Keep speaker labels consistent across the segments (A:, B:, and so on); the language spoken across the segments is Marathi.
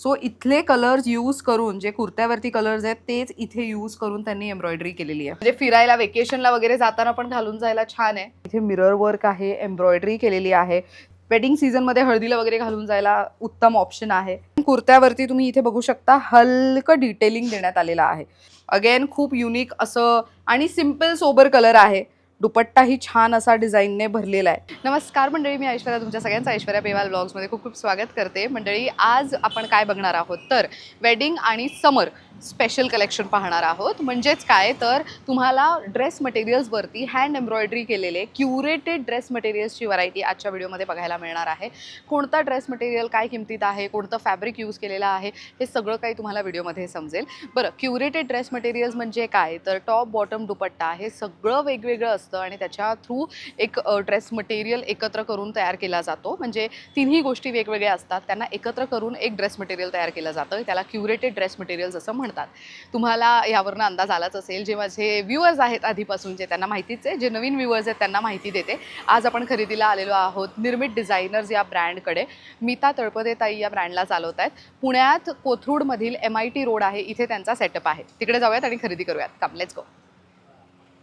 A: सो इथले कलर्स यूज करून जे कुर्त्यावरती कलर्स आहेत तेच इथे यूज करून त्यांनी एम्ब्रॉयडरी केलेली आहे. म्हणजे फिरायला वेकेशनला वगैरे जाताना पण घालून जायला छान आहे. इथे मिरर वर्क आहे, एम्ब्रॉयडरी केलेली आहे. वेडिंग सीझन मध्ये हळदीला वगैरे घालून जायला उत्तम ऑप्शन आहे. कुर्त्यावरती तुम्ही इथे बघू शकता हलकं डिटेलिंग देण्यात आलेलं आहे. अगेन खूप युनिक असं आणि सिम्पल सोबर कलर आहे. दुपट्टाही छान असा डिझाईनने भरलेला आहे. नमस्कार मंडळी, मी ऐश्वर्या, तुमच्या सगळ्यांचं ऐश्वर्या पेवाल ब्लॉग्समध्ये खूप खूप स्वागत करते. मंडळी, आज आपण काय बघणार आहोत तर वेडिंग आणि समर स्पेशल कलेक्शन पाहणार आहोत. म्हणजेच काय तर तुम्हाला ड्रेस मटेरियल्सवरती हँड एम्ब्रॉयडरी केलेले क्युरेटेड ड्रेस मटेरियल्सची व्हरायटी आजच्या व्हिडिओमध्ये बघायला मिळणार आहे. कोणता ड्रेस मटेरियल काय किमतीत आहे, कोणतं फॅब्रिक यूज केलेलं आहे, हे सगळं काही तुम्हाला व्हिडिओमध्ये समजेल. बरं, क्युरेटेड ड्रेस मटेरियल्स म्हणजे काय तर टॉप बॉटम दुपट्टा हे सगळं वेगवेगळं असतं आणि त्याच्या थ्रू एक ड्रेस मटेरियल एकत्र करून तयार केला जातो. म्हणजे तिन्ही गोष्टी वेगवेगळ्या असतात, त्यांना एकत्र करून एक ड्रेस मटेरियल तयार केलं जातं. त्याला क्युरेटेड ड्रेस मटेरियल्स असं म्हणतात. तुम्हाला यावरनं अंदाज आलाच असेल. जे माझे व्ह्यूअर्स आहेत आधीपासूनचे त्यांना माहितीच आहे, जे नवीन व्ह्यूअर्स आहेत त्यांना माहिती देते. आज आपण खरेदीला आलेलो आहोत निर्मित डिझायनर्स या ब्रँडकडे. मीता तळपदे ताई या ब्रँडला चालवत आहेत. पुण्यात कोथरूडमधील MIT रोड आहे, इथे त्यांचा सेटअप आहे. तिकडे जाऊयात आणि खरेदी करूयात. Come let's go.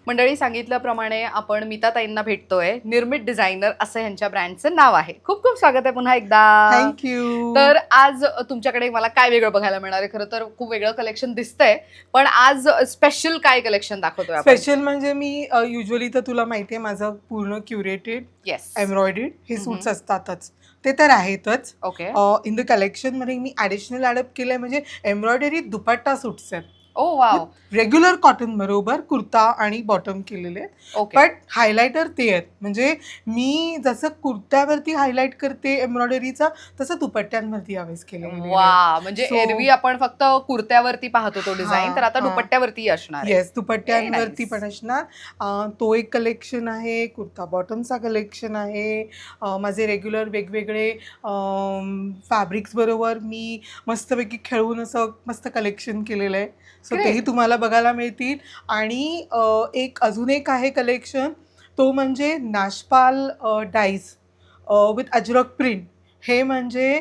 A: मंडळी, सांगितल्याप्रमाणे आपण मीता ताईंना भेटतोय. निर्मित डिझायनर असं यांच्या ब्रँडचं नाव आहे. खूप खूप स्वागत आहे पुन्हा एकदा.
B: थँक्यू.
A: तर आज तुमच्याकडे मला काय वेगळं बघायला मिळणार आहे? खरं तर खूप वेगळं कलेक्शन दिसतंय, पण आज स्पेशल काय कलेक्शन दाखवतोय आपण?
B: स्पेशल म्हणजे मी युजली तर तुला माहिती आहे माझं पूर्ण क्युरेटेड
A: येस,
B: एम्ब्रॉयडर्ड हे सूट्स असतातच, ते तर आहेतच.
A: ओके.
B: इन द कलेक्शन मध्ये मी ॲडिशनल ॲडअप केलंय, म्हणजे एम्ब्रॉयडरी दुपट्टा सूट्स आहेत.
A: ओ वाव.
B: रेग्युलर कॉटन बरोबर कुर्ता आणि बॉटम केलेले आहेत.
A: ओके.
B: बट हायलायटर ते आहेत. म्हणजे मी जसं कुर्त्यावरती हायलाइट करते एम्ब्रॉयडरीचा, तसं दुपट्ट्यांवरती यावेळेस केलं.
A: वा, म्हणजे एरवी आपण फक्त कुर्त्यावरती पाहतो तो डिझाईन, तर आता
B: हां.
A: दुपट्ट्यावरती असणार आहे.
B: येस, दुपट्ट्यांवरती
A: Very
B: पण असणार. तो एक कलेक्शन आहे. कुर्ता बॉटमचा कलेक्शन आहे. माझे रेग्युलर वेगवेगळे फॅब्रिक्स बरोबर मी मस्तपैकी खेळून असं मस्त कलेक्शन केलेलं आहे. So
A: Great.
B: तेही तुम्हाला बघायला मिळतील. आणि अजून एक आहे कलेक्शन, तो म्हणजे नाशपाल डाईज विथ अजरक प्रिंट. हे म्हणजे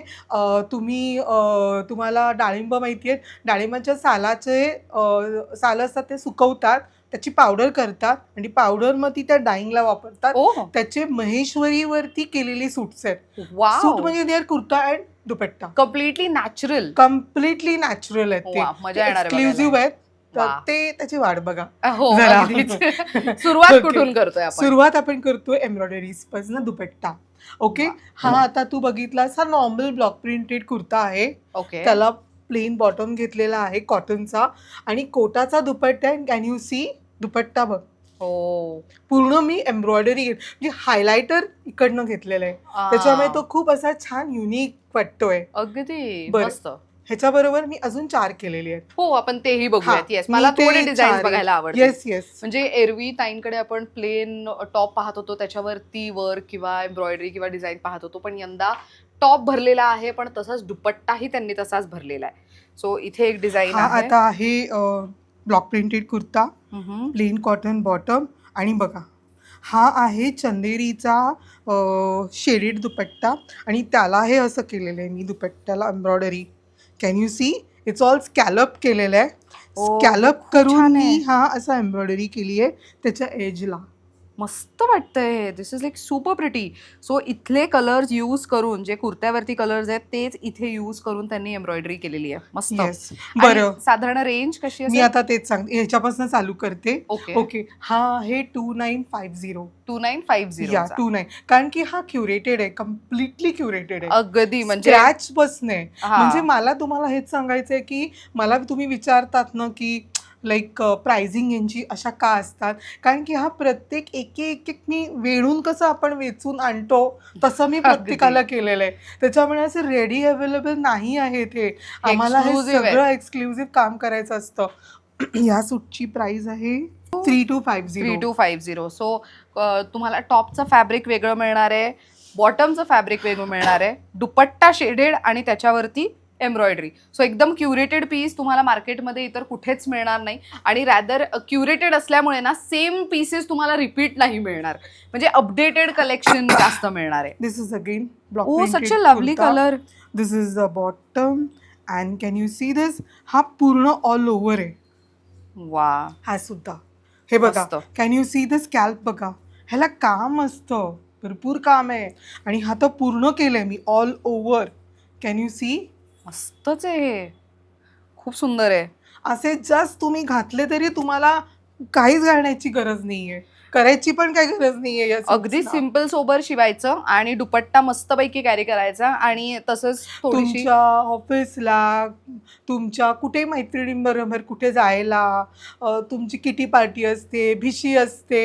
B: तुम्हाला डाळिंब माहिती आहे, डाळिंबाच्या सालं असतात ते सुकवतात, त्याची पावडर करतात आणि पावडर मग ती त्या डाईंगला वापरतात.
A: ओ
B: त्याचे महेश्वरीवरती केलेली सूट्स आहेत. सूट
A: वाव,
B: म्हणजे there kurta and dupatta
A: completely natural.
B: Completely natural आहेत.
A: वा, मजा येणार आहे
B: एक्सक्लुझिव्ह आहेत. तर
A: वा.
B: ते त्याची वाट बघा.
A: हो,
B: जरा.
A: अगदीच. सुरुवात
B: Okay.
A: कुठून करतोय आपण?
B: सुरुवात आपण करतोय एम्ब्रॉयडरीज पासून दुपट्टा. ओके.
A: वा.
B: हा आता तू बघितलास, हा नॉर्मल ब्लॉक प्रिंटेड कुर्ता आहे.
A: ओके.
B: त्याला प्लेन बॉटम घेतलेला आहे कॉटनचा आणि कोटाचा दुपट्टा. कॅन यू सी दुपट्टा बघ,
A: हो.
B: पूर्ण मी एम्ब्रॉयडरी म्हणजे हायलायटर इकडनं घेतलेलं आहे. त्याच्यामुळे तो खूप असा छान युनिक वाटतोय.
A: अगदी
B: बरं.
A: मस्त.
B: ह्याच्याबरोबर मी अजून 4 केलेली आहेत.
A: हो, आपण तेही बघूयात.
B: हा,
A: येस,
B: मी
A: मला
B: ते
A: थोडे डिझाईन
B: 4
A: बघायला आवडतात.
B: Yes yes.
A: म्हणजे एरवी ताईंकडे आपण प्लेन टॉप पाहत होतो, त्याच्यावरती वर्क किंवा एम्ब्रॉयडरी किंवा डिझाईन पाहत होतो, पण यंदा टॉप भरलेला आहे, पण तसाच दुपट्टाही त्यांनी तसाच भरलेला आहे. सो इथे एक डिझाईन
B: हा
A: आहे.
B: आता आहे block printed kurta,
A: hmm.
B: Plain cotton bottom. आणि बघा, हा आहे चंदेरीचा शेडेड दुपट्टा आणि त्याला हे असं केलेलं आहे मी दुपट्ट्याला embroidery. Can you see, it's all scallop केलेलं आहे.
A: ओ,
B: स्कॅलप
A: खूप
B: करून
A: छान आहे.
B: मी हा असा एम्ब्रॉयडरी केली आहे त्याच्या एजला.
A: मस्त वाटतंय. This is like super pretty. So इथले कलर्स यूज करून जे कुर्त्यावरती कलर्स आहेत तेच इथे यूज करून त्यांनी एम्ब्रॉयडरी केलेली आहे. मस्त.
B: येस.
A: आणि
B: बरं,
A: साधारण रेंज कशी
B: मी
A: असेल?
B: आता तेच सांगते, ह्याच्यापासून चालू करते.
A: ओके.
B: ओके. हा आहे 2950.
A: 2950.
B: या 29, कारण की हा क्युरेटेड आहे, कम्प्लिटली क्युरेटेड आहे.
A: अगदी म्हणजे
B: स्क्रॅच बसने.
A: हा.
B: म्हणजे मला तुम्हाला हेच सांगायचंय की मला तुम्ही विचारतात ना की लाईक प्राइसिंग यांची अशा का असतात, कारण की हा प्रत्येक एक मी वेणून कसं आपण वेचून आणतो तसं मी प्रत्येकाला केलेलं आहे. त्याच्यामुळे असं रेडी अवेलेबल नाही आहे ते. आम्हाला हे
A: Exclusive आहे.
B: सगळं एक्सक्लुझिव्ह काम करायचं असतं. या सूटची प्राइस आहे 3250.
A: 3250. सो तुम्हाला टॉपचं फॅब्रिक वेगळं मिळणार आहे, बॉटमचं फॅब्रिक वेगळं मिळणार आहे, दुपट्टा शेडेड आणि त्याच्यावरती एम्ब्रॉयडरी. सो एकदम क्युरेटेड पीस तुम्हाला मार्केटमध्ये इतर कुठेच मिळणार नाही. आणि रॅदर क्युरेटेड असल्यामुळे ना सेम पीसेस तुम्हाला रिपीट नाही मिळणार, म्हणजे अपडेटेड कलेक्शन जास्त मिळणार आहे.
B: This is again
A: oh, such a lovely colour.
B: This is the bottom and can you see this, हा पूर्ण ऑल ओव्हर आहे
A: वा,
B: हा सुद्धा. हे बघा,
A: मस्त.
B: Can you see the scalp बघा, ह्याला काम असतं, भरपूर काम आहे. आणि हा तर पूर्ण केलंय मी all over. Can you see,
A: मस्तच आहे हे, खूप सुंदर आहे.
B: असे जस्ट तुम्ही घातले तरी तुम्हाला काहीच घालण्याची गरज नाहीये, करायची पण काही गरज नाहीये या
A: अगदी
B: suitsला.
A: सिम्पल सोबर शिवायचं आणि दुपट्टा मस्तपैकी कॅरी करायचा आणि तसंच थोडीशी
B: तुमच्या ऑफिसला, तुमच्या कुठे मैत्रिणींबरोबर कुठे जायला, तुमची किटी पार्टी असते, भिशी असते,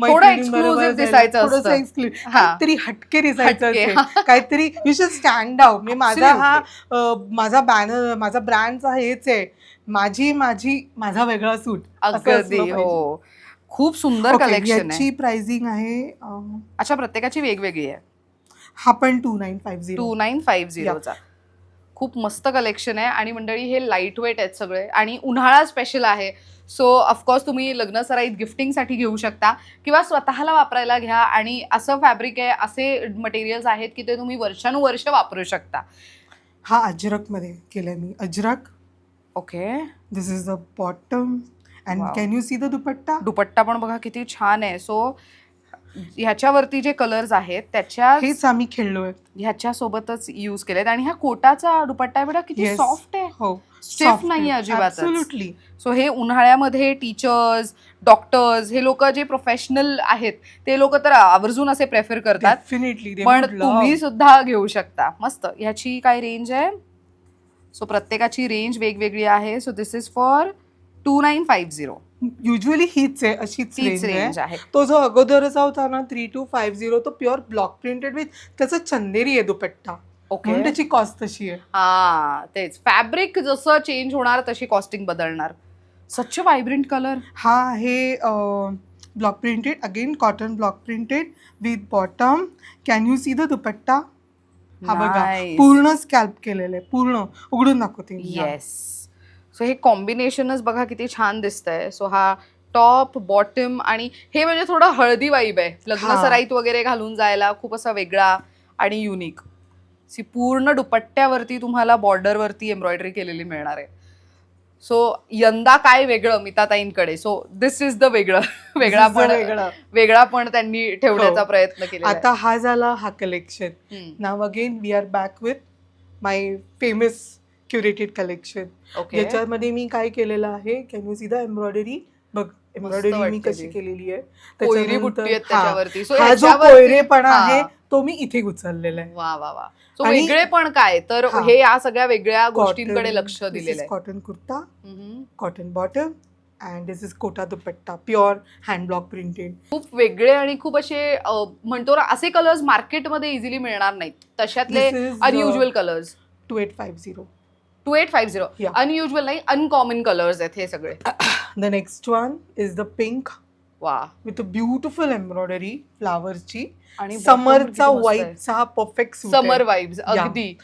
A: exclusive दिसायचं असतं.
B: थोडंसं exclusive,
A: हा.
B: काहीतरी हटके दिसायचं
A: हटके.
B: असेल, काहीतरी यू शुड स्टँड आउट. मी माझा बॅनर, माझा ब्रँडचा हेच आहे, माझा वेगळा सूट.
A: अगदी हो, खूप सुंदर कलेक्शन आहे.
B: याची प्राइसिंग आहे
A: अच्छा, प्रत्येकाची वेगवेगळी आहे.
B: हा पण 2950.
A: 2950चा खूप मस्त कलेक्शन आहे. आणि मंडळी हे लाईट वेट आहेत सगळे आणि उन्हाळा स्पेशल आहे. सो ऑफकोर्स तुम्ही लग्न सराईत गिफ्टिंगसाठी घेऊ शकता किंवा स्वतःला वापरायला घ्या. आणि असं फॅब्रिक आहे, असे मटेरियल्स आहेत की ते तुम्ही वर्षानुवर्ष वापरू शकता.
B: हा अजरकमध्ये केलंय मी, ajrak.
A: Okay,
B: this is the bottom and
A: Wow.
B: Can you see the dupatta.
A: Dupatta पण बघा किती छान आहे. सो ह्याच्यावरती जे कलर्स आहेत त्याच्या
B: हेच आम्ही खेळलोय.
A: ह्याच्या सोबतच यूज केलेत. आणि हा कोटाचा दुपट्टा आहे बेटा, किती
B: Yes.
A: सॉफ्ट आहे,
B: हो,
A: स्टिफ नाही अजिबातच.
B: ऍब्सोल्युटली.
A: सो हे उन्हाळ्यामध्ये टीचर्स, डॉक्टर्स, हे लोक जे प्रोफेशनल आहेत ते लोक तर आवर्जून असे प्रेफर करतात.
B: डेफिनेटली
A: पण तुम्ही सुद्धा घेऊ शकता. मस्त. ह्याची काय रेंज आहे? सो प्रत्येकाची रेंज वेगवेगळी आहे. So this is for 2950.
B: Usually हीच आहे, अशीच
A: तीच
B: रेंज
A: रेंज
B: आहे.
A: आहे.
B: तो जो अगोदरचा होता ना 3250, तो प्युअर ब्लॉक प्रिंटेड विथ त्याचा चंदेरी आहे दुपट्टा,
A: ओके.
B: म्हणून त्याची कॉस्ट तशी आहे.
A: हा, तेच. फॅब्रिक जसं चेंज होणार तशी कॉस्टिंग बदलणार. Such vibrant colour.
B: हा आहे block printed, again cotton block printed with bottom. Can you see the dupatta. हा बघा,
A: Nice.
B: पूर्ण स्कॅल्प केलेलं आहे, पूर्ण. उघडून दाखवते मी.
A: येस. सो हे कॉम्बिनेशनच बघा किती छान दिसतंय. सो हा टॉप, बॉटम आणि हे म्हणजे थोडं हळदी वाईब आहे. लग्न
B: हा.
A: सराईत वगैरे घालून जायला खूप असा वेगळा आणि युनिक. सी पूर्ण दुपट्ट्यावरती तुम्हाला बॉर्डरवरती एम्ब्रॉयडरी केलेली मिळणार आहे. सो यंदा काय वेगळं मिताताईंकडे. सो दिस इज द वेगळं वेगळा पण त्यांनी ठेवण्याचा
B: हो.
A: प्रयत्न केला.
B: आता हा झाला हा collection.
A: Hmm.
B: Now again we are back with my famous curated collection.
A: Okay.
B: याच्यामध्ये मी काय केलेलं आहे, can you see the embroidery. बघ, एम्ब्रॉयडरी मी
A: वाटते
B: कशी
A: ती.
B: केलेली आहे.
A: कोयरी बुट्टी आहेत त्याच्यावरती. सो
B: हा जो
A: ह्याच्यावरती-
B: कोयरेपणा
A: हा.
B: आहे तो मी इथे उचललेला आहे.
A: वा वा वा. सो
B: आणि-
A: वेगळे पण काय तर
B: हा.
A: हे या सगळ्या वेगळ्या गोष्टींकडे लक्ष
B: This
A: दिलेलं
B: is
A: आहे.
B: Cotton kurta,
A: hmm.
B: Cotton bottom and this is Kota dupatta, pure hand block printed.
A: खूप वेगळे आणि खूप असे म्हणतो ना, असे कलर्स मार्केटमध्ये इझिली मिळणार नाहीत. तशातले
B: This is,
A: unusual colours.
B: 2850.
A: 2850.
B: Yeah.
A: Unusual नाही, अनकॉमन कलर्स आहेत हे सगळे.
B: The next one is the pink
A: वा.
B: विथ अ ब्युटिफुल एम्ब्रॉयडरी फ्लावरची.
A: आणि
B: समरचा व्हाईटचा हा परफेक्ट
A: समर वाईब्स
B: Yeah.
A: अगदी.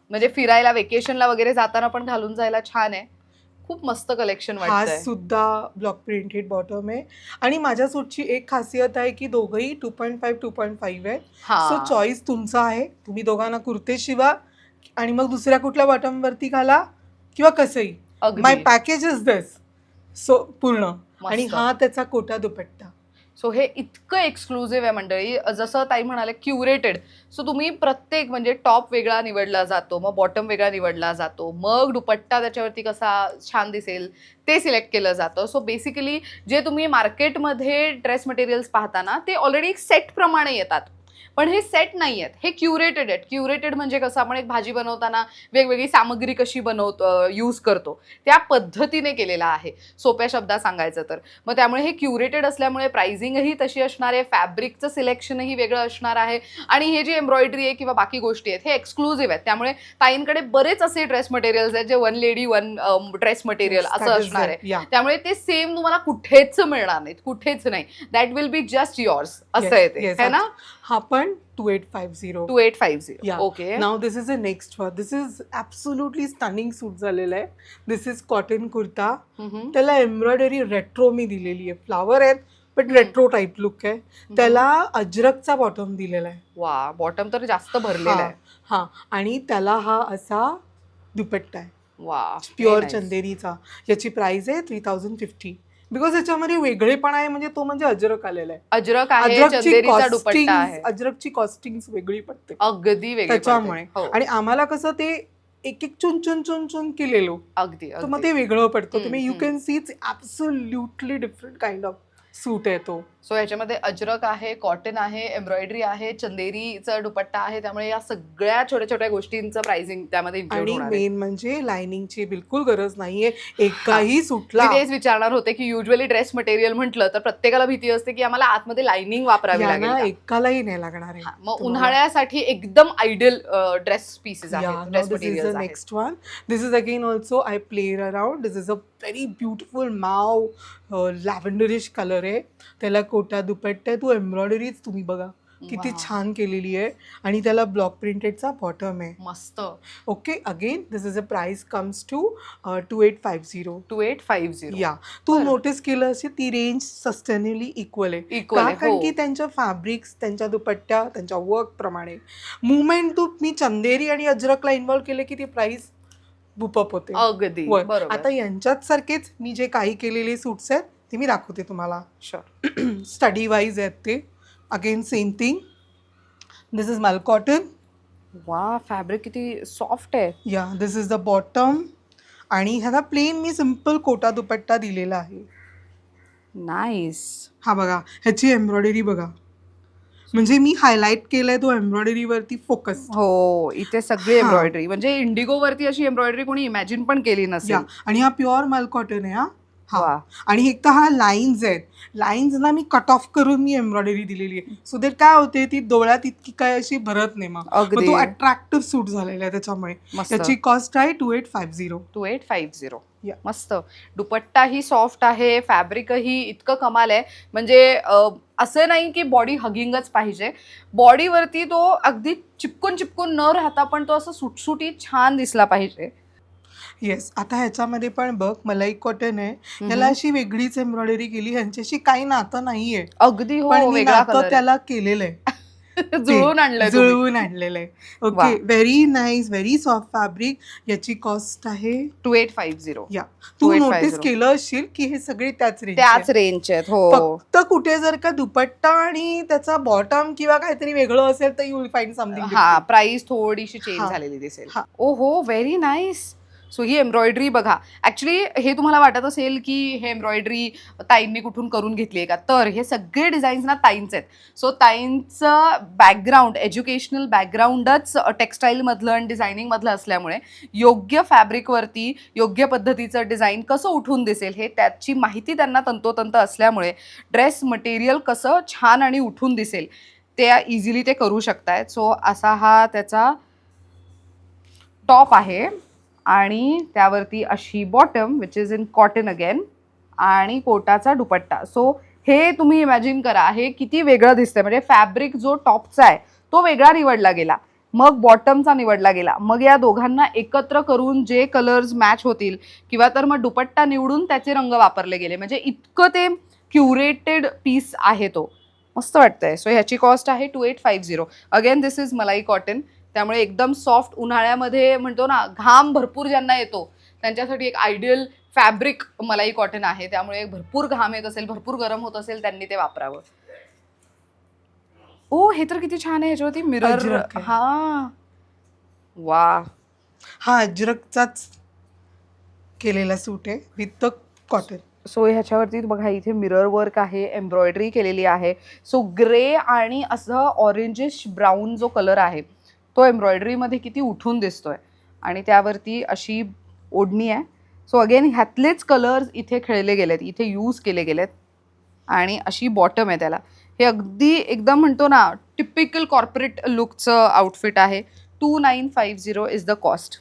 A: म्हणजे फिरायला, वेकेशनला वगैरे जाताना पण घालून जायला छान आहे. खूप मस्त कलेक्शन
B: हा
A: वाटतंय.
B: सुद्धा ब्लॉक प्रिंटेड बॉटम आहे. आणि माझ्या सूटची एक खासियत आहे की दोघंही 2.5 आहे.
A: हा.
B: सो चॉईस तुमचा आहे. तुम्ही दोघांना कुर्ते शिवा आणि मग दुसऱ्या कुठल्या बॉटम वरती घाला किंवा कसंही.
A: अगदी.
B: माय पॅकेज इज दिस. सो पूर्ण.
A: मस्त.
B: आणि हा त्याचा कोटा दुपट्टा.
A: सो हे इतकं एक्सक्लुझिव्ह आहे मंडळी. जसं ताई म्हणाले क्युरेटेड. सो तुम्ही प्रत्येक म्हणजे टॉप वेगळा निवडला जातो, मग बॉटम वेगळा निवडला जातो, मग दुपट्टा त्याच्यावरती कसा छान दिसेल ते सिलेक्ट केलं जातं. सो बेसिकली जे तुम्ही मार्केटमध्ये ड्रेस मटेरियल्स पाहता ना, ते ऑलरेडी एक सेट प्रमाणे येतात. पण हे सेट नाही आहेत, हे क्युरेटेड आहेत. क्युरेटेड म्हणजे कसं, आपण एक भाजी बनवताना वेगवेगळी सामग्री कशी यूज करतो त्या पद्धतीने केलेला आहे, सोप्या शब्दात सांगायचं तर. मग त्यामुळे हे क्युरेटेड असल्यामुळे प्राइसिंगही तशी असणार आहे, फॅब्रिकचं सिलेक्शनही वेगळं असणार आहे. आणि हे जी एम्ब्रॉयडरी आहे किंवा बाकी गोष्टी आहेत हे एक्सक्लुझिव्ह आहेत. त्यामुळे ताईंकडे बरेच असे ड्रेस मटेरियल्स आहेत जे one lady one dress material
B: Yes,
A: असं
B: that is
A: असणार
B: it.
A: आहे.
B: Yeah.
A: त्यामुळे ते सेम तुम्हाला कुठेच मिळणार नाहीत, कुठेच नाही. That will be just yours असं आहे ते, है ना.
B: हा पण 2850.
A: 2850.
B: Yeah.
A: Okay.
B: Now this is a next one. This is absolutely stunning suit झालेलं आहे. This is cotton kurta. त्याला एम्ब्रॉयडरी रेट्रो मी दिलेली आहे. फ्लावर आहेत पण रेट्रो टाईप लुक आहे. त्याला अजरकचा बॉटम दिलेला आहे.
A: वा, बॉटम तर जास्त भरलेला आहे.
B: हा, आणि त्याला हा असा दुपट्टा आहे,
A: वा
B: प्युअर चंदेरीचा. याची प्राइस आहे 3050. बिकॉज याच्यामध्ये वेगळेपणा आहे, म्हणजे तो म्हणजे अजरक आलेला आहे.
A: अजरक आहे,
B: अजरकची
A: चंदेरीचा दुपट्टा
B: कॉस्टिंग,
A: आहे,
B: अजरकची कॉस्टिंग वेगळी पडते
A: अगदी वेगळी
B: त्याच्यामुळे.
A: पडते. हो,
B: आणि आम्हाला कसं ते एक एक चुन चुन चुन चुन केलेलो,
A: अगदी
B: तर मग
A: अगदी.
B: ते वेगळं पडतं. तुम्ही you
A: hmm.
B: Can see it's absolutely different kind of suit आहे तो.
A: सो ह्याच्यामध्ये अजरक आहे, कॉटन आहे, एम्ब्रॉयडरी आहे, चंदेरीचा दुपट्टा आहे, त्यामुळे या सगळ्या छोट्या छोट्या गोष्टींचं प्राइसिंग त्यामध्ये इन्क्लूड
B: आणि
A: होणार आहे.
B: मेन म्हणजे लाइनिंगची बिलकुल गरज नाहीये. एकाही सुटला
A: मी तेच विचारणार होते की युजली ड्रेस मटेरियल म्हटलं तर प्रत्येकाला भीती असते की आम्हाला आतमध्ये लाइनिंग वापरावी लागेल
B: यांना
A: का?
B: एकालाही नाही लागणार आहे.
A: हा, मग उन्हाळ्यासाठी एकदम आयडियल ड्रेस पीसेस
B: Yeah,
A: आहेत,
B: now
A: dress
B: this is the
A: materials आहेत.
B: next one. This is again also I played around. This is a very beautiful mauve lavenderish color आहे. त्याला कोटा दुपट्टा आहे. तो एम्ब्रॉयडरीज तुम्ही बघा किती
A: Wow.
B: छान केलेली आहे. आणि त्याला ब्लॉक प्रिंटेडचा बॉटम आहे.
A: मस्त.
B: Okay, again this is a price comes to 2850.
A: 2850.
B: या तू
A: बरं.
B: नोटीस केलं असेल ती रेंज सस्टेनेबली इक्वल आहे.
A: Equal
B: का?
A: आहे,
B: कारण
A: हो.
B: की त्यांच्या फॅब्रिक्स, त्यांच्या दुपट्ट्या, त्यांच्या वर्क प्रमाणे मुवमेंट तुम्ही चंदेरी आणि अजरकला इन्व्हॉल्व केले की ती प्राइस बुपअप होते.
A: अगदी
B: वर.
A: बरोबर.
B: आता यांच्यात सारखेच मी जे काही केलेले सूट्स आहेत ते मी दाखवते तुम्हाला.
A: Sure.
B: स्टडी वाईज आहेत ते. Again same thing. This is मल कॉटन.
A: वा, फॅब्रिक किती सॉफ्ट आहे.
B: या दिस इज द बॉटम. आणि ह्याला प्लेन मी सिम्पल कोटा दुपट्टा दिलेला आहे.
A: नाईस.
B: हा बघा, ह्याची एम्ब्रॉयडरी बघा, म्हणजे मी हायलाइट केलंय तो एम्ब्रॉयडरीवरती फोकस.
A: हो, इथे सगळी
B: हा.
A: एम्ब्रॉयडरी, म्हणजे इंडिगो वरती अशी एम्ब्रॉयडरी कोणी इमॅजिन पण केली
B: या
A: नसेल.
B: आणि हा प्युअर मल कॉटन आहे. हा
A: वा.
B: आणि एक तर हा लाईन्स आहेत. लाईन्सना मी कट ऑफ करून मी एम्ब्रॉयडरी दिलेली आहे. सो दॅट काय होते, ती डोळ्यात इतकी काय अशी भरत नाही. मग
A: अगदी.
B: तो अट्रॅक्टिव्ह सूट झालेला आहे त्याच्यामुळे.
A: मस्त.
B: त्याची कॉस्ट आहे 2850.
A: 2850.
B: Yeah.
A: मस्त. दुपट्टाही सॉफ्ट आहे, फॅब्रिकही इतकं कमाल आहे, म्हणजे असं नाही की बॉडी हगिंगच पाहिजे, बॉडीवरती तो अगदी चिपकून चिपकून न राहता पण तो असं सुटसुटीत छान दिसला पाहिजे.
B: येस. आता ह्याच्यामध्ये पण बघ, मलाई कॉटन आहे. ह्याला अशी वेगळीच एम्ब्रॉयडरी केली. ह्यांच्याशी काही नातं नाहीये,
A: अगदी. हो,
B: पण मी
A: वेगळा
B: नातं
A: कलर
B: त्याला केलेलं आहे.
A: जुळून आणलंय तुम्ही.
B: जुळवून आणलेलं आहे.
A: वा.
B: Okay, very nice, very soft fabric. याची कॉस्ट आहे
A: 2850.
B: या. तू
A: 2850.
B: नोटीस केलं असशील की हे सगळे त्याच रेंज,
A: त्याच रेंजचे आहेत. हो,
B: फक्त कुठे जर का दुपट्टा आणि त्याचा बॉटम किंवा काहीतरी वेगळं असेल तर यू विल फाइंड समथिंग.
A: हा, प्राइस थोडीशी चेंज
B: हा.
A: झालेली दिसेल.
B: हा.
A: ओ हो, व्हेरी नाईस. सो ही एम्ब्रॉयडरी बघा. ऍक्च्युली हे तुम्हाला वाटत असेल की हे एम्ब्रॉयडरी ताईंनी कुठून करून घेतली आहे का, तर हे सगळे डिझाईन्स ना ताईंचे आहेत. सो ताईंचं बॅकग्राऊंड, एज्युकेशनल बॅकग्राऊंडच टेक्स्टाईलमधलं आणि डिझायनिंगमधलं असल्यामुळे योग्य फॅब्रिकवरती योग्य पद्धतीचं डिझाईन कसं उठून दिसेल हे त्याची माहिती त्यांना तंतोतंत असल्यामुळे ड्रेस मटेरियल कसं छान आणि उठून दिसेल ते इझिली ते करू शकतायत. सो असा हा त्याचा टॉप आहे आणि त्यावरती अशी bottom which is in cotton again आणि कोटाचा दुपट्टा. सो हे तुम्ही इमॅजिन करा, हे किती वेगळं दिसतंय. म्हणजे फॅब्रिक जो टॉपचा आहे तो वेगळा निवडला गेला, मग बॉटमचा निवडला गेला, मग या दोघांना एकत्र करून जे कलर्स मॅच होतील किंवा तर मग दुपट्टा निवडून त्याचे रंग वापरले गेले. म्हणजे इतकं ते क्युरेटेड पीस आहे तो. मस्त वाटतंय. सो ह्याची कॉस्ट आहे 2850. अगेन दिस इज मलाई कॉटन, त्यामुळे एकदम सॉफ्ट, उन्हाळ्यामध्ये म्हणतो ना घाम भरपूर ज्यांना येतो त्यांच्यासाठी एक आयडियल फॅब्रिक मलाई कॉटन आहे. त्यामुळे भरपूर घाम येत असेल, भरपूर गरम होत असेल, त्यांनी ते वापरावं. ओ, हे तर किती छान आहे. ह्याच्यावरती मिरर.
B: अजरक आहे.
A: हा, वा.
B: हा अजरकचाच केलेला सूट आहे विथ द कॉटन.
A: सो ह्याच्यावरती बघा, इथे मिरर वर्क आहे, एम्ब्रॉयडरी केलेली आहे. सो ग्रे आणि असं ऑरेंजिश ब्राऊन जो कलर आहे तो एम्ब्रॉयडरीमध्ये किती उठून दिसतोय आणि त्यावरती अशी ओढणी आहे. सो अगेन ह्यातलेच कलर्स इथे खेळले गेलेत, इथे यूज केले गेलेत आणि अशी बॉटम आहे त्याला. हे अगदी एकदम म्हणतो ना टिपिकल कॉर्पोरेट लुकचं आउटफिट आहे. 2950 इज द कॉस्ट.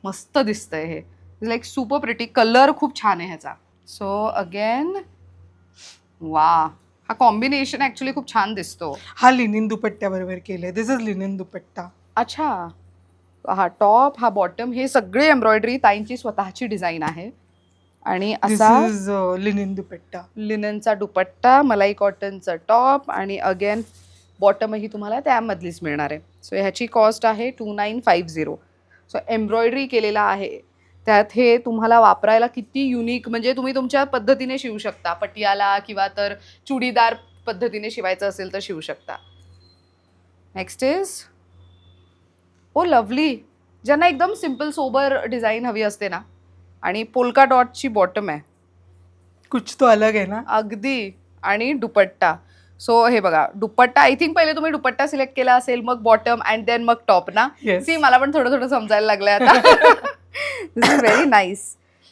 A: मस्त दिसतंय हे, लाईक सुपर प्रिटी. कलर खूप छान आहे ह्याचा. सो अगेन वा, हा कॉम्बिनेशन ॲक्च्युली खूप छान दिसतो.
B: हा लिनिन दुपट्ट्याबरोबर केलंय. दिस इज लिनिन दुपट्टा.
A: अच्छा, हा टॉप, हा बॉटम, हे सगळे एम्ब्रॉयडरी ताईंची स्वतःची डिझाईन आहे. आणि
B: दिस
A: असा
B: इज लिनिन दुपट्टा.
A: लिननचा दुपट्टा, मलाई कॉटनचं टॉप आणि अगेन बॉटमही तुम्हाला त्यामधलीच मिळणार आहे. सो ह्याची कॉस्ट आहे 2950. सो एम्ब्रॉयडरी केलेला आहे. त्यात हे तुम्हाला वापरायला किती युनिक, म्हणजे तुम्ही तुमच्या पद्धतीने शिवू शकता. पटियाला किंवा तर चुडीदार पद्धतीने शिवायचं असेल तर शिवू शकता. Next is oh lovely. ज्यांना एकदम सिम्पल सोबर डिझाईन हवी असते ना, आणि पोल्का डॉटची बॉटम आहे.
B: कुछ तो अलग आहे ना.
A: अगदी. आणि दुपट्टा. सो हे बघा, दुपट्टा आय थिंक पहिले तुम्ही दुपट्टा सिलेक्ट केला असेल, मग बॉटम अँड देन मग टॉप ना.
B: Yes.
A: सी मला पण थोडं थोडं समजायला लागलंय आता. दिस इज व्हेरी नाईस.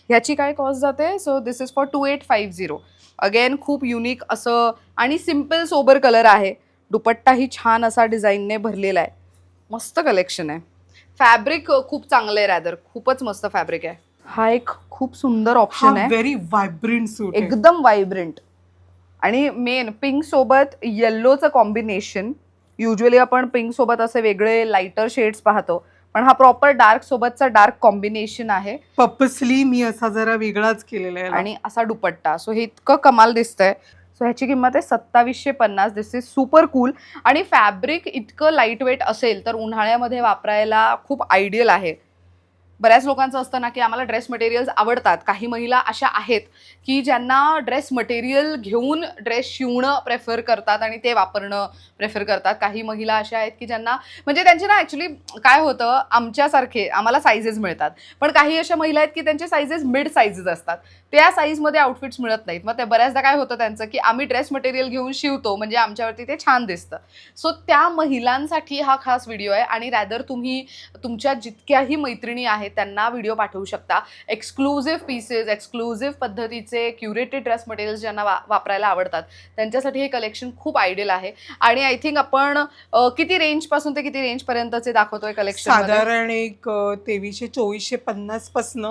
A: ह्याची काय कॉस्ट जाते? So this is for 2850. Again खूप युनिक असं आणि सिम्पल सोबर कलर आहे. दुपट्टाही छान असा डिझाईनने भरलेला आहे. मस्त कलेक्शन आहे. फॅब्रिक खूप चांगलं आहे, रॅदर खूपच मस्त फॅब्रिक आहे. हा एक खूप सुंदर
B: हा
A: ऑप्शन आहे,
B: व्हेरी व्हायब्रंट सूट आहे.
A: एकदम वायब्रंट. आणि मेन पिंक सोबत येल्लोचं कॉम्बिनेशन. युजली आपण पिंक सोबत असे वेगळे लाइटर शेड्स पाहतो, पण हा प्रॉपर डार्क सोबतचा डार्क कॉम्बिनेशन आहे.
B: पर्पसली मी असा जरा वेगळाच केलेला आहे.
A: आणि असा दुपट्टा. सो हे इतकं कमाल दिसतंय. सो ह्याची किंमत आहे 2750. दिस इज सुपर कूल. आणि फॅब्रिक इतकं लाईट वेट असेल तर उन्हाळ्यामध्ये वापरायला खूप आयडियल आहे. बऱ्याच लोकांचं असतं ना की आम्हाला ड्रेस मटेरियल्स आवडतात. काही महिला अशा आहेत की ज्यांना ड्रेस मटेरियल घेऊन ड्रेस शिवणं प्रेफर करतात आणि ते वापरणं प्रेफर करतात. काही महिला अशा आहेत की ज्यांना म्हणजे त्यांचे ना ॲक्च्युली काय होतं, आमच्यासारखे आम्हाला साईजेस मिळतात, पण काही अशा महिला आहेत की त्यांचे साईजेस मिड साईजेस असतात. त्या साईजमध्ये आउटफिट्स मिळत नाहीत. मग ते बऱ्याचदा काय होतं त्यांचं की आम्ही ड्रेस मटेरियल घेऊन शिवतो म्हणजे आमच्यावरती ते छान दिसतं. सो त्या महिलांसाठी हा खास व्हिडिओ आहे. आणि रॅदर तुम्ही तुमच्या जितक्याही मैत्रिणी आहेत त्यांना व्हिडिओ पाठवू शकता. एक्सक्लुझिव्ह पीसेस, एक्सक्लुझिव्ह पद्धतीचे क्युरेटेड ड्रेस मटेरियल्स ज्यांना वापरायला आवडतात त्यांच्यासाठी हे कलेक्शन खूप आयडियल आहे. आणि आय थिंक आपण किती रेंजपासून ते किती रेंजपर्यंतचे दाखवतोय कलेक्शन?
B: साधारण एक 2300-2450 पासून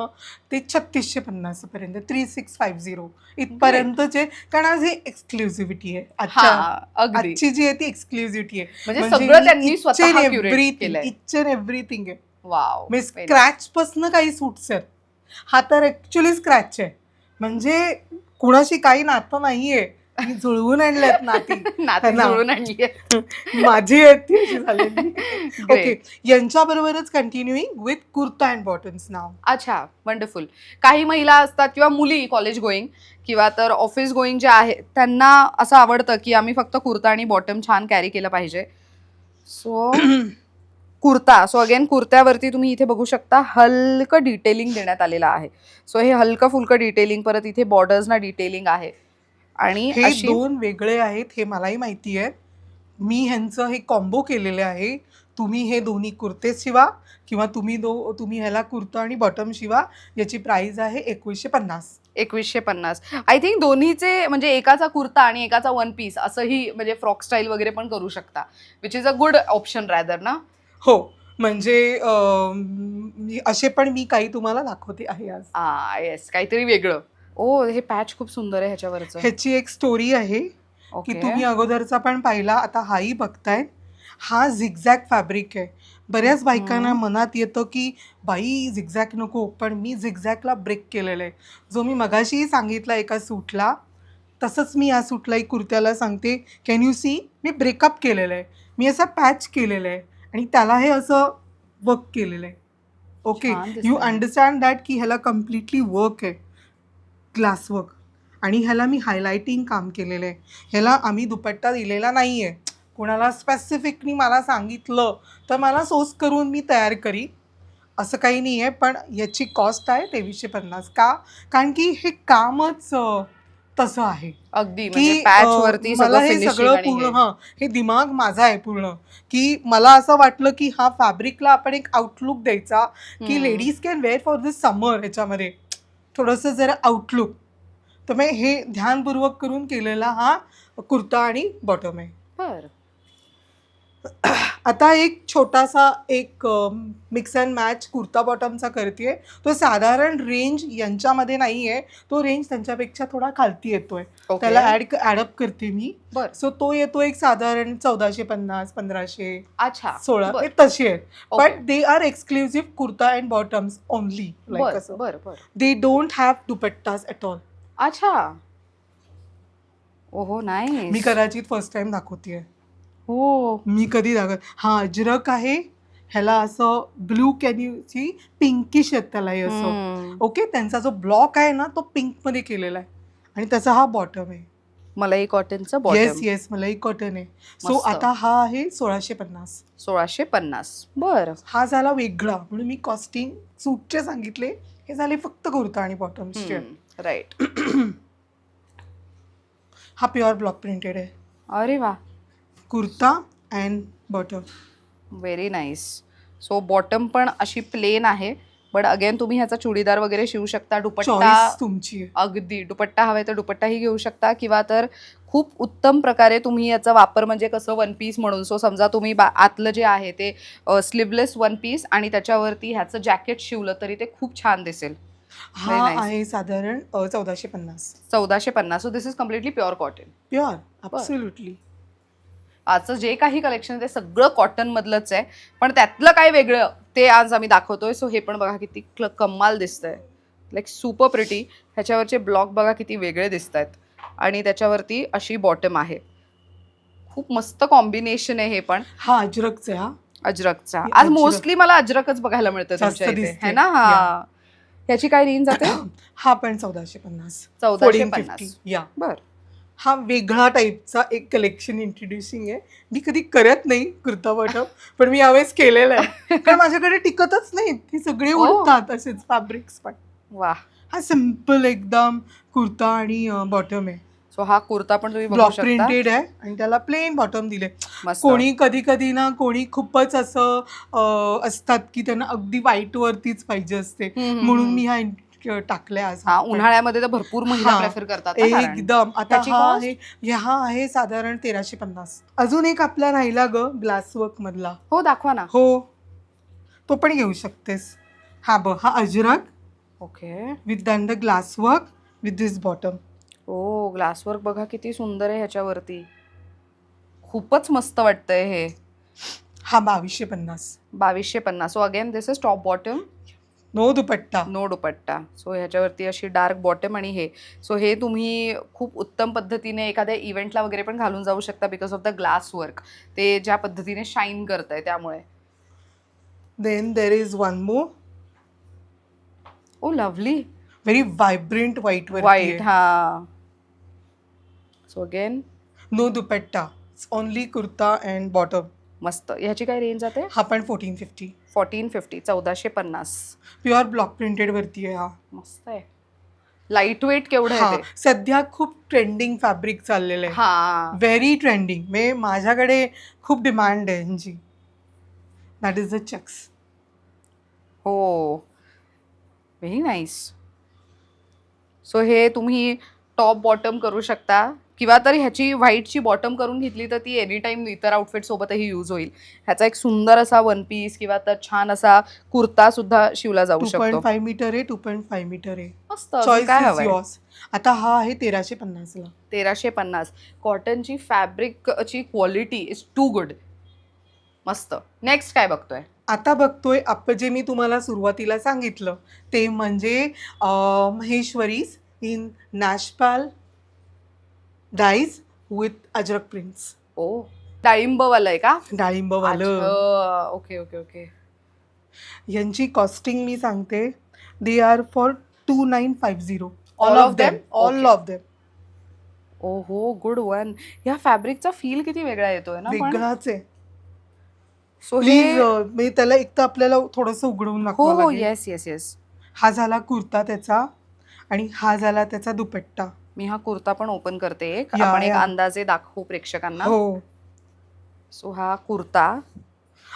B: ते 3650 पर्यंत 3650 इथपर्यंतचे. कारण आज ही एक्सक्लुझिव्हिटी आहे.
A: अगदी.
B: आजची जी आहे ती एक्सक्लुझिव्हिटी आहे.
A: म्हणजे सगळं त्यांनी स्वतः क्युरेट केलंय.
B: इच अँड एव्हरीथिंग आहे.
A: वाव.
B: मी स्क्रॅच पासून काही सूट्स आहेत. हा तर ऍक्च्युली स्क्रॅच आहे. म्हणजे कुणाशी काही नातं नाहीये. मी जुळवून आणल्यात नाती.
A: नाती जुळवून आणली.
B: माझी आहेत ती अशी झालेली. ओके, यांच्याबरोबरच continuing with kurta and bottoms now.
A: अच्छा, वंडरफुल. काही महिला असतात किंवा मुली कॉलेज गोईंग किंवा तर ऑफिस गोईंग ज्या आहेत त्यांना असं आवडतं की आम्ही फक्त कुर्ता आणि बॉटम छान कॅरी केलं पाहिजे. सो कुर्ता. सो अगेन कुर्त्यावरती तुम्ही इथे बघू शकता हलकं डिटेलिंग देण्यात आलेलं आहे. सो हे हलकं फुलकं डिटेलिंग, परत इथे बॉर्डर्सना डिटेलिंग आहे. आणि
B: हे दोन वेगळे आहेत हे मलाही माहिती आहे. मी ह्यांचं हे कॉम्बो केलेले आहे. तुम्ही हे दोन्ही कुर्ते शिवा किंवा तुम्ही ह्याला कुर्ता आणि बॉटम शिवा. याची प्राइस आहे 2150.
A: 2150. आय थिंक दोन्हीचे म्हणजे एकाचा कुर्ता आणि एकाचा वन पीस असंही म्हणजे फ्रॉक स्टाईल वगैरे पण करू शकता, which is a good option rather ना.
B: हो, म्हणजे असे पण मी काही तुम्हाला दाखवते आहे आज.
A: येस, काहीतरी वेगळं. ओ, हे पॅच खूप सुंदर आहे ह्याच्यावरचं.
B: ह्याची एक स्टोरी आहे की तुम्ही अगोदरचा पण पाहिला, आता हाही बघताय. हा झिगझॅग फॅब्रिक आहे. बऱ्याच बायकांना मनात येतं की बाई झिगझॅग नको, पण मी झिगझॅगला ब्रेक केलेलं आहे. जो मी मगाशीही सांगितला एका सूटला, तसंच मी या सूटलाही कुर्त्याला सांगते. कॅन यू सी, मी ब्रेकअप केलेलं आहे. मी असा पॅच केलेलं आहे आणि त्याला हे असं वर्क केलेलं आहे. ओके, यू अंडरस्टँड दॅट की ह्याला कम्प्लिटली वर्क आहे, ग्लास वर्क. आणि ह्याला मी हायलायटिंग काम केलेलं आहे. ह्याला आम्ही दुपट्टा दिलेला नाही आहे. कोणाला स्पेसिफिकली मला सांगितलं तर मला सोर्स करून मी तयार करी, असं काही नाही आहे. पण याची कॉस्ट आहे 2350. का? कारण की हे कामच तसं आहे.
A: अगदी
B: की
A: म्हणजे पॅच वरती
B: मला हे
A: फिनिशिंग
B: सगळं
A: आणि
B: पूर्ण हे दिमाग माझा आहे पूर्ण, की मला असं वाटलं की हा फॅब्रिकला आपण एक आउटलुक द्यायचा की लेडीज कॅन वेअर फॉर दिस समर. ह्याच्यामध्ये थोडंसं जरा आउटलुक. तर मग हे ध्यानपूर्वक करून केलेला हा कुर्ता आणि बॉटम आहे.
A: बरं.
B: आता एक छोटासा एक मिक्स अँड मॅच कुर्ता बॉटमचा करते. तो साधारण रेंज यांच्यामध्ये नाही आहे, तो रेंज त्यांच्यापेक्षा थोडा खालती येतोय. त्याला ॲडअप करते मी. सो तो येतो एक साधारण 1450, 1500,
A: अच्छा,
B: 16 हे तसे आहेत. But they are exclusive kurta and bottoms only. Like असं they don't have dupattas at all.
A: अच्छा. ओहो, नाही.
B: मी कदाचित फर्स्ट टाइम दाखवतेय.
A: हो,
B: मी कधी दाखवत. हा अजरक आहे, ह्याला असं ब्लू कॅनीची पिंकिश आहेत त्याला हे असं. ओके, त्यांचा जो ब्लॉक आहे ना तो पिंक मध्ये केलेला आहे आणि त्याचा हा बॉटम आहे.
A: मलाई कॉटनचं
B: येस
A: बॉटम.
B: येस, मलाई कॉटन आहे. सो
A: मस्त.
B: आता हा आहे 1650.
A: 1650. बरं.
B: हा झाला वेगळा, म्हणून मी कॉस्टिंग सूटचे सांगितले. हे झाले फक्त कुर्ता आणि बॉटम्सचे.
A: राईट.
B: हा प्युअर ब्लॉक प्रिंटेड आहे,
A: अरे वा,
B: kurta and bottom.
A: Very nice. So bottom पण अशी प्लेन आहे, बट अगेन तुम्ही ह्याचा चुडीदार वगैरे शिवू शकता. दुपट्टा
B: चॉईस तुमची आहे.
A: अगदी, दुपट्टा हवाय तर दुपट्टाही घेऊ शकता, किंवा तर खूप उत्तम प्रकारे तुम्ही याचा वापर म्हणजे कसं वन पीस म्हणून. सो समजा तुम्ही आतलं जे आहे ते स्लीवलेस वन पीस आणि त्याच्यावरती ह्याचं जॅकेट शिवलं तरी ते खूप छान दिसेल.
B: हा
A: nice.
B: आहे साधारण 1450.
A: 1450. So this is completely pure cotton.
B: Pure, absolutely.
A: आजचं जे काही कलेक्शन ते सगळं कॉटन मधलंच आहे, पण त्यातलं काय वेगळं ते आज आम्ही दाखवतोय. सो हे पण बघा किती कमाल दिसतंय, लाईक सुपर प्रिटी. ह्याच्यावरचे ब्लॉक बघा किती वेगळे दिसत आहेत आणि त्याच्यावरती अशी बॉटम आहे. खूप मस्त कॉम्बिनेशन आहे हे पण.
B: हा अजरकचा आहे. हा
A: अजरकचा.
B: हे
A: आज
B: अजरक.
A: मोस्टली मला अजरकच बघायला मिळतं
B: जास्त
A: तुमच्या इथे,
B: दिसते.
A: है ना? हा. ह्याची काय रेंज जाते?
B: हा पण 1450.
A: 1450.
B: या.
A: बर.
B: हा वेगळा टाईपचा एक कलेक्शन इंट्रोड्युसिंग आहे. मी कधी करत नाही कुर्ता बॉटम, पण मी यावेळेस केलेलं आहे. कारण माझ्याकडे टिकतच नाहीत, ही सगळे उडतात असेच फॅब्रिक्स पण.
A: वा.
B: हा सिम्पल एकदम कुर्ता आणि बॉटम आहे.
A: सो हा कुर्ता पण तुम्ही बघू
B: ब्लॉक
A: शकता.
B: प्रिंटेड आहे आणि त्याला प्लेन बॉटम दिले.
A: मस्त.
B: कोणी कधी कधी ना कोणी खूपच असं असतात की त्यांना अगदी व्हाईट वरतीच पाहिजे असते, म्हणून मी हा टाकलाय आज.
A: हा, उन्हाळ्यामध्ये तर भरपूर महिला
B: हा,
A: प्रेफर करतात ना कारण.
B: एकदम. आता
A: त्याची
B: हा
A: cost?
B: आहे, हा आहे साधारण 1350. अजून एक आपला राहिला ग ग्लास वर्क मधला.
A: हो, दाखवा ना.
B: हो, तो पण घेऊ शकतेस. हा बघ, हा ajrak
A: okay.
B: With then the glass work with this bottom.
A: Oh, glasswork बघा किती सुंदर आहे ह्याच्यावरती. खूपच मस्त वाटतंय हे.
B: हा 2250.
A: 2250. So again this is top bottom,
B: no dupatta.
A: No dupatta. So ह्याच्यावरती अशी डार्क बॉटम आणि हे. सो हे तुम्ही खूप उत्तम पद्धतीने एखाद्या इव्हेंटला वगैरे पण घालून जाऊ शकता because of the glass work. ते ज्या पद्धतीने शाईन करत आहे त्यामुळे.
B: Then there is one more.
A: Oh lovely.
B: Very vibrant white
A: white. हा. So again
B: no dupatta, only kurta and bottom.
A: मस्त. ह्याची काय रेंज जाते?
B: हा पण 1450.
A: 1450. 1450.
B: प्युअर ब्लॉक प्रिंटेड वरती आहे हा.
A: मस्त आहे. लाईट वेट केवढं
B: हा,
A: आहे ते?
B: सध्या खूप ट्रेंडिंग फॅब्रिक चाललेलं आहे.
A: हा.
B: Very trending. म्हणजे माझ्याकडे खूप डिमांड आहे ह्यांची. That is the checks.
A: हो, व्हेरी नाईस. सो हे तुम्ही टॉप बॉटम करू शकता, किंवा तर ह्याची व्हाईटची बॉटम करून घेतली तर ती एनी टाइम इतर आउटफिट सोबतही यूज होईल. ह्याचा एक सुंदर असा वन पीस किंवा तर छान असा कुर्ता सुद्धा शिवला जाऊ शकतो.
B: 2.5 मीटर आहे, 2.5 मीटर आहे.
A: मस्त. अजून
B: चॉईस
A: काय
B: इज
A: हवंय?
B: युअर्स. आता हा आहे 1350 ला.
A: 1350. कॉटनची फॅब्रिकची क्वालिटी इज टू गुड. मस्त. नेक्स्ट काय बघतोय?
B: आता बघतोय जे मी तुम्हाला सुरुवातीला सांगितलं ते म्हणजे महेश्वरीज इन नॅशपाल dyes with ajrak prints.
A: Oh, डाळिंबवालं आहे का?
B: डाळिंबवालं.
A: अच्छा. Okay okay okay.
B: यांची कॉस्टिंग मी सांगते. They are for 2950.
A: All of them?
B: All
A: Okay.
B: Of them.
A: ओ हो, गुड वन. ह्या फॅब्रिकचा फील किती वेगळा येतोय ना पण.
B: वेगळाच आहे.
A: सो
B: प्लीज
A: हे.
B: मी त्याला एक तर आपल्याला थोडंसं उघडून
A: हो
B: दाखवावं
A: हो,
B: लागेल.
A: Yes yes yes.
B: हा झाला कुर्ता त्याचा आणि हा झाला त्याचा दुपट्टा.
A: मी हा कुर्ता पण ओपन करते एक.
B: या,
A: आपण एक
B: या.
A: अंदाजे दाखवू प्रेक्षकांना.
B: हो,
A: सो हा कुर्ता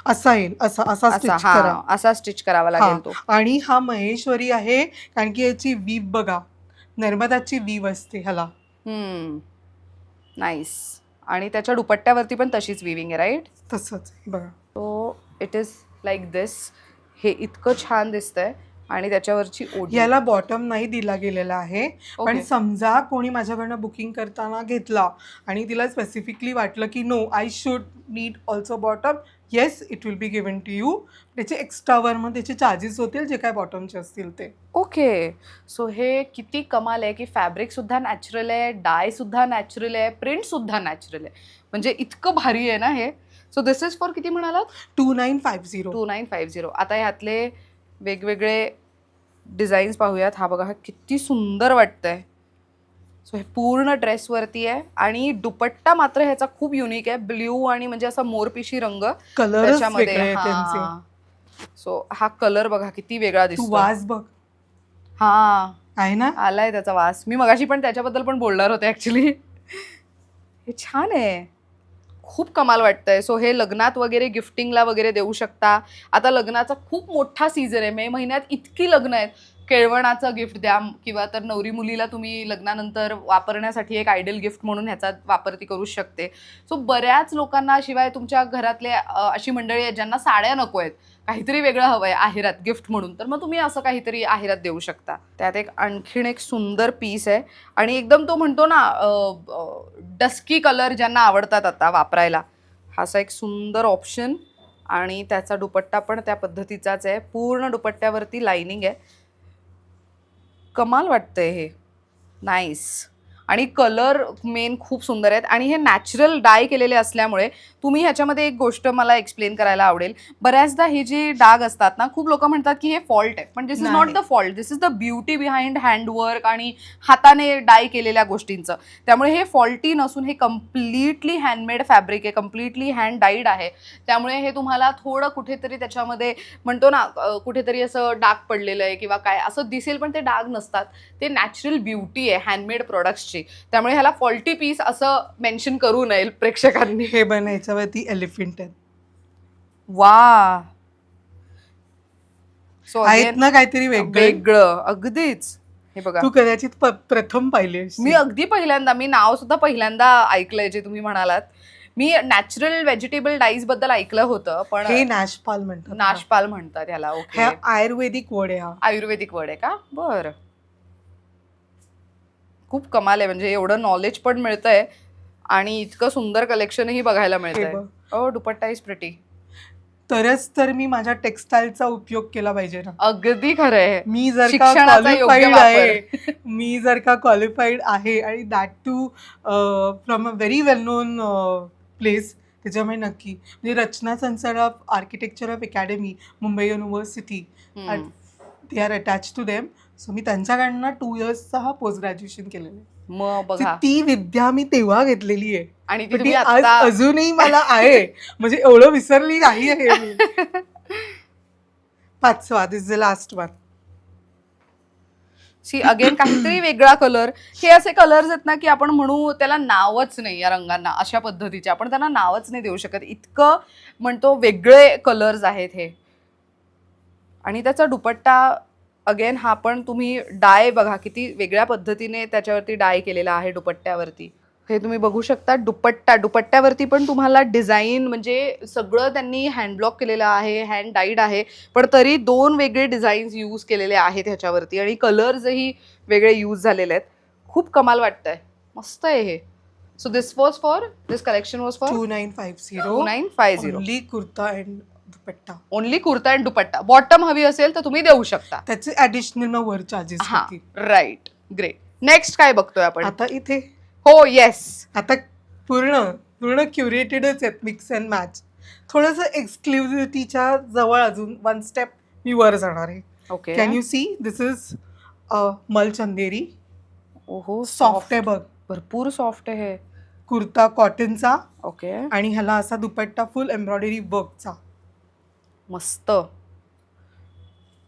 B: असा येईल, असा असा
A: असा,
B: स्टिच करा.
A: हा असा स्टिच करावा
B: हा,
A: लागेल तो.
B: आणि हा महेश्वरी आहे कारण की याची वीव बघा, नर्मदाची वीव असते ह्याला.
A: नाईस. आणि त्याच्या दुपट्ट्यावरती पण तशीच विविंग आहे, राईट?
B: तसंच आहे बघा.
A: सो इट इज लाईक दिस. हे इतकं छान दिसतंय आणि त्याच्यावरची ओढी.
B: याला बॉटम नाही दिला गेलेला आहे, पण
A: Okay.
B: समजा कोणी माझ्याकडनं बुकिंग करताना घेतला आणि तिला स्पेसिफिकली वाटलं की no I should need also bottom, yes it will be given to you. त्याचे एक्स्ट्रावर मग त्याचे चार्जेस होतील जे काय बॉटमचे असतील ते.
A: ओके. सो हे किती कमाल आहे की फॅब्रिक सुद्धा नॅचरल आहे, डाय सुद्धा नॅचरल आहे, प्रिंट सुद्धा नॅचरल आहे. म्हणजे इतकं भारी आहे ना हे. सो दिस इज फॉर किती म्हणालात?
B: 2950.
A: 2950. आता ह्यातले वेगवेगळे डिझाईन्स पाहूयात. हा बघा, हा किती सुंदर वाटतंय. सो हे पूर्ण ड्रेसवरती आहे आणि दुपट्टा मात्र ह्याचा खूप युनिक आहे. ब्ल्यू आणि म्हणजे असा मोरपिशी रंग
B: कलरच
A: त्याच्यामध्ये.
B: वेगळे आहेत त्यांचे.
A: हा, सो हा कलर बघा किती वेगळा
B: तू
A: दिसतो.
B: वास बघ.
A: हा,
B: आहे ना?
A: आलाय त्याचा वास. मी मगाशी पण त्याच्याबद्दल पण बोलणार होते ऍक्च्युली. हे छान आहे, खूप कमाल वाटतंय. सो हे लग्नात वगैरे गिफ्टिंगला वगैरे देऊ शकता. आता लग्नाचा खूप मोठा सीझन आहे. मे महिन्यात इतकी लग्न आहेत. केळवणाचं गिफ्ट द्या किंवा तर नवरी मुलीला तुम्ही लग्नानंतर वापरण्यासाठी एक आयडल गिफ्ट म्हणून ह्याचा वापर ती करू शकते. सो बऱ्याच लोकांना, शिवाय तुमच्या घरातले अशी मंडळी आहेत ज्यांना साड्या नको आहेत, काहीतरी वेगळं हवं आहे आहेरात गिफ्ट म्हणून, तर मग तुम्ही असं काहीतरी आहेरात देऊ शकता. त्यात एक आणखीन एक सुंदर पीस आहे आणि एकदम तो म्हणतो ना डस्की कलर ज्यांना आवडतात आता वापरायला, हा असा एक सुंदर ऑप्शन. आणि त्याचा दुपट्टा पण त्या पद्धतीचाच आहे. पूर्ण दुपट्ट्यावरती लाइनिंग आहे. कमाल वाटतंय हे, नाईस. आणि कलर मेन खूप सुंदर आहेत आणि हे नॅचरल डाय केलेले असल्यामुळे तुम्ही ह्याच्यामध्ये एक गोष्ट मला एक्सप्लेन करायला आवडेल. बऱ्याचदा हे जे डाग असतात ना, खूप लोक म्हणतात की हे फॉल्ट आहे, पण this is not the fault. This is the beauty behind handwork आणि हाताने डाय केलेल्या गोष्टींचं. त्यामुळे हे फॉल्टी नसून हे कम्प्लिटली हँडमेड फॅब्रिक आहे, कम्प्लिटली हँड डाईड आहे. त्यामुळे हे तुम्हाला थोडं कुठेतरी त्याच्यामध्ये म्हणतो ना कुठेतरी असं डाग पडलेलं आहे किंवा काय असं दिसेल, पण ते डाग नसतात. ते नॅचरल ब्युटी आहे हँडमेड प्रोडक्ट्सची. त्यामुळे ह्याला फॉल्टी पीस असं मेन्शन करू नये प्रेक्षकांनी.
B: हे बनायच्यावरती एलिफंट आहे.
A: वा, सो
B: आहेत ना काहीतरी
A: वेगळं अगदीच. हे बघा,
B: तू कदाचित प्रथम पाहिलेस.
A: मी अगदी पहिल्यांदा, मी नाव सुद्धा पहिल्यांदा ऐकलंय जे तुम्ही म्हणालात. मी नॅचरल व्हेजिटेबल डाईज बद्दल ऐकलं होतं, पण
B: हे नाशपाल म्हणतात.
A: नाशपाल म्हणतात ह्याला. ओके,
B: हा आयुर्वेदिक वर्ड आहे. हा
A: आयुर्वेदिक वर्ड आहे का? बरं, खूप कमाल आहे. म्हणजे एवढं नॉलेज पण मिळतंय आणि इतकं सुंदर कलेक्शनही बघायला मिळतंय. ओ, दुपट्टा इज प्रिटी.
B: तरच तर मी माझ्या टेक्सटाईलचा उपयोग केला पाहिजे ना.
A: अगदी खरं आहे.
B: मी जर का
A: शिक्षणाचा योग्य
B: क्वालिफाईड
A: वापर.
B: आहे, मी जर का क्वालिफाईड आहे आणि that too from a very well known place, त्याच्यामुळे नक्की म्हणजे Rachana Sansad of architecture of academy, Mumbai university, they are attach to them. So मी त्यांच्याकडनं 2 yearsचा हा पोस्ट ग्रॅज्युएशन केलेलं आहे.
A: मग बघा,
B: ती विद्या मी तेव्हा घेतलेली आहे
A: आणि
B: पण ती आज अजूनही मला आहे. म्हणजे एवढं विसरली नाही आहे मी. 5वा, this is the last one.
A: See again काहीतरी वेगळा कलर. हे असे कलर्स आहेत ना की आपण म्हणू त्याला नावच नाही या रंगांना, अशा पद्धतीचे आपण त्यांना नावच नाही देऊ शकत, इतकं म्हणतो वेगळे कलर्स आहेत हे. आणि त्याचा दुपट्टा अगेन हा पण तुम्ही डाय बघा किती वेगळ्या पद्धतीने त्याच्यावरती डाय केलेला आहे दुपट्ट्यावरती. हे तुम्ही बघू शकता. दुपट्ट्यावरती पण तुम्हाला डिझाईन म्हणजे सगळं त्यांनी हँडब्लॉक केलेलं आहे, हँड डाईड आहे, पण तरी 2 वेगळे डिझाईन्स यूज केलेले आहेत ह्याच्यावरती आणि कलर्सही वेगळे यूज झालेले आहेत. खूप कमाल वाटतंय, मस्त आहे हे. So this collection was for
B: 2950. Only kurta and dupatta.
A: Only kurta and dupatta. Bottom हवी असेल तर तुम्ही देऊ शकता.
B: त्याचे ऍडिशनल वर चार्जेस होतील.
A: Right, great. नेक्स्ट काय बघतोय आपण
B: आता इथे?
A: हो, येस.
B: आता पूर्ण क्युरेटेडच आहेत, मिक्स अँड मॅच. थोडंसं एक्सक्लुझिव्हिटीच्या जवळ अजून 1 स्टेप मी वर जाणार आहे.
A: Okay,
B: can you see? This is mul Chanderi.
A: ओहो,
B: सॉफ्ट आहे बघ,
A: भरपूर सॉफ्ट आहे.
B: कुर्ता कॉटनचा.
A: ओके,
B: आणि ह्याला असा दुपट्टा फुल एम्ब्रॉयडरी वर्कचा.
A: मस्त,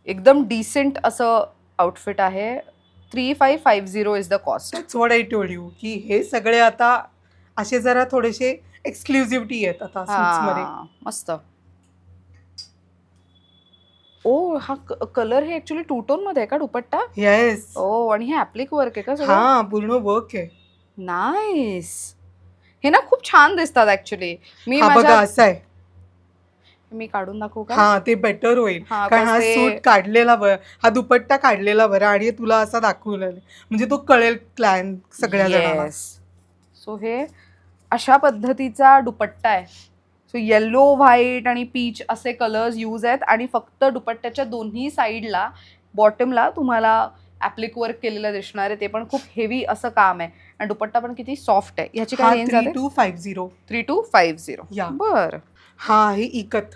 A: एकदम डिसेंट असं आउटफिट आहे. 3550 is the cost.
B: That's what I told you की हे सगळे आता असे जरा थोडेसे एक्सक्लुझिव्हिटी आहेत आता सूट्समध्ये.
A: मस्त. ओ, हा कलर हे ऍक्च्युली 2 टोन मध्ये आहे का दुपट्टा?
B: येस.
A: ओ, आणि हे ऍप्लिक वर्क आहे का सगळं?
B: हा, पूर्ण वर्क आहे.
A: नाईस. हे ना खूप छान दिसतात ऍक्च्युली.
B: बघा असं आहे.
A: मी काढून दाखवू का?
B: हा, ते बेटर होईल. कारण हा सूट काढलेला बरं, हा दुपट्टा काढलेला बरं आणि तुला असा दाखवलेला म्हणजे तो कळेल क्लायंट सगळ्या जणांना.
A: सो हे अशा पद्धतीचा दुपट्टा आहे. सो येलो, व्हाईट आणि पीच असे कलर्स यूज आहेत आणि फक्त दुपट्ट्याच्या दोन्ही साईडला बॉटमला तुम्हाला ऍप्लिक वर्क केलेलं दिसणार आहे. ते पण खूप हेवी असं काम आहे आणि दुपट्टा पण किती सॉफ्ट आहे. ह्याची काय रेंज आहे?
B: 3250.
A: 3250.
B: या.
A: बरं.
B: हा आहे इकत,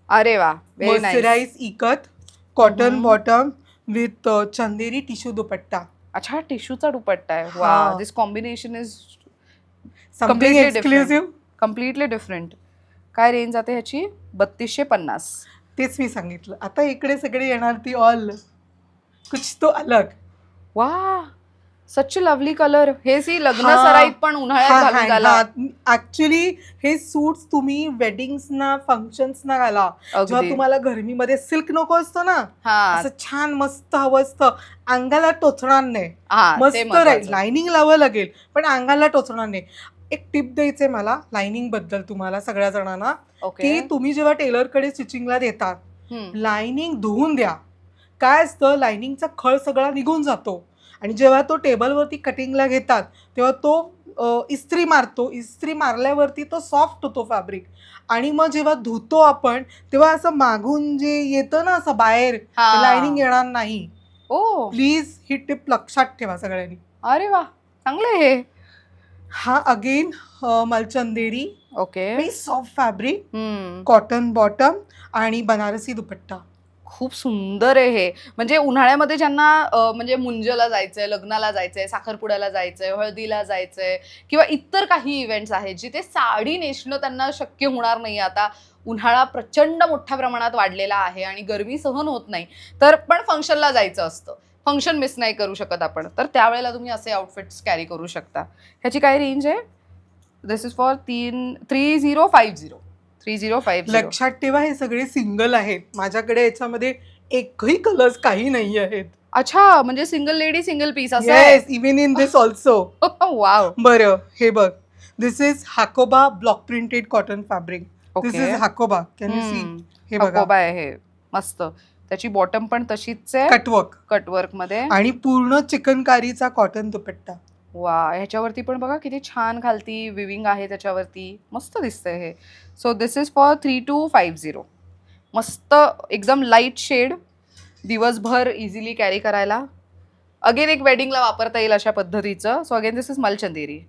A: अरे वा, very nice.
B: Mercerise ikat, cotton bottom with Chanderi tissue dupatta.
A: अच्छा, टिश्यूचा दुपट्टा आहे. वा,
B: हा.
A: This combination is
B: something
A: completely different.
B: Exclusive.
A: Completely different. काय रेंज जाते ह्याची? 3250.
B: तेच मी सांगितलं. आता इकडे सगळे येणार ती ऑल कुछ तो अलग.
A: वा, सच लवली कलर. हे सी लग्न
B: हा.
A: सराईत पण उन्हाळ्यात घालून झाला.
B: ऍक्च्युली हे सूट्स तुम्ही वेडिंग्सना फंक्शन्सना घाला, जेव्हा तुम्हाला गरमीमध्ये सिल्क नको असतं ना, असं छान मस्त हवं असतं, अंगाला टोचणार नाही, मस्त राहील. लाइनिंग लावावं लागेल पण अंगाला टोचणार नाही. एक टिप द्यायचंय मला लाइनिंग बद्दल तुम्हाला सगळ्या जणांना, की तुम्ही जेव्हा टेलरकडे स्टिचिंगला देतात, लाइनिंग धुवून द्या. काय असतं, लाइनिंगचा खळ सगळा निघून जातो आणि जेव्हा तो टेबलवरती कटिंगला घेतात तेव्हा तो इस्त्री मारतो. इस्त्री मारल्यावरती तो सॉफ्ट होतो फॅब्रिक आणि मग जेव्हा धुतो आपण तेव्हा असं मागून जे येतं ना असं बाहेर, लाइनिंग येणार नाही. प्लीज ही टिप लक्षात ठेवा सगळ्यांनी.
A: अरे वा, चांगलं हे.
B: हा again Malchanderi,
A: okay,
B: soft fabric, cotton bottom आणि बनारसी दुपट्टा.
A: खूप सुंदर आहे हे. म्हणजे उन्हाळ्यामध्ये ज्यांना म्हणजे मुंजला जायचंय, लग्नाला जायचंय, साखरपुड्याला जायचंय, हळदीला जायचंय किंवा इतर काही इव्हेंट्स आहेत जिथे साडी नेसणं त्यांना शक्य होणार नाही. आता उन्हाळा प्रचंड मोठ्या प्रमाणात वाढलेला आहे आणि गरमी सहन होत नाही, तर पण फंक्शनला जायचं असतं, फंक्शन मिस नाही करू शकत आपण, तर त्यावेळेला तुम्ही असे आउटफिट्स कॅरी करू शकता. ह्याची काय रेंज आहे? This is for 3050. 3050.
B: लक्षात ठेवा हे सगळे सिंगल आहेत. माझ्याकडे याच्यामध्ये एकही कलर्स काही नाही आहेत.
A: अच्छा, म्हणजे सिंगल लेडी सिंगल पीस असं.
B: Yes, even in this also.
A: Wow.
B: बरं, हे बघ, this is Hakoba block printed cotton fabric. This is Hakoba. Can you see? हे बघा,
A: हाकोबा आहे हे. मस्त. त्याची बॉटम पण तशीच आहे, कटवर्क मध्ये, आणि
B: पूर्ण चिकनकारीचा कॉटन दुपट्टा.
A: वा, ह्याच्यावरती पण बघा किती छान खालती विविंग आहे त्याच्यावरती, मस्त दिसतंय हे. So this is for 3250. मस्त एकदम लाईट शेड, दिवसभर इझिली कॅरी करायला. अगेन एक वेडिंगला वापरता येईल अशा पद्धतीचं. So again this is Malchanderi.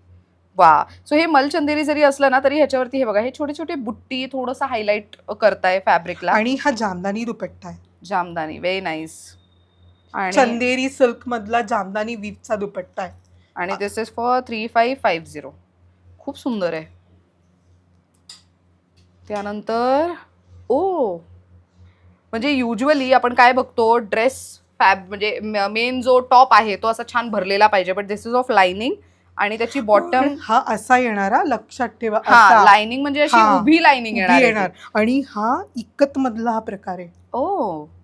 A: वा, सो हे मलचंदेरी जरी असलं ना तरी ह्याच्यावरती हे बघा, हे छोटे छोटे बुट्टी थोडंसं हायलाइट करताय फॅब्रिकला. आणि
B: हा जामदानी दुपट्टा आहे.
A: Jamdani, very nice. आणि
B: चंदेरी सिल्क मधला जामदानी वीवचा दुपट्टा आहे.
A: आणि दिस इज फॉर 3550. खूप सुंदर आहे. त्यानंतर म्हणजे युजली आपण काय बघतो, ड्रेस म्हणजे मेन जो टॉप आहे तो असा छान भरलेला पाहिजे, but this is of lining आणि त्याची बॉटम
B: हा असा येणारा, लक्षात ठेवा.
A: लाइनिंग म्हणजे अशी उभी लाइनिंग येणार
B: आणि हा इकत मधला हा प्रकार आहे.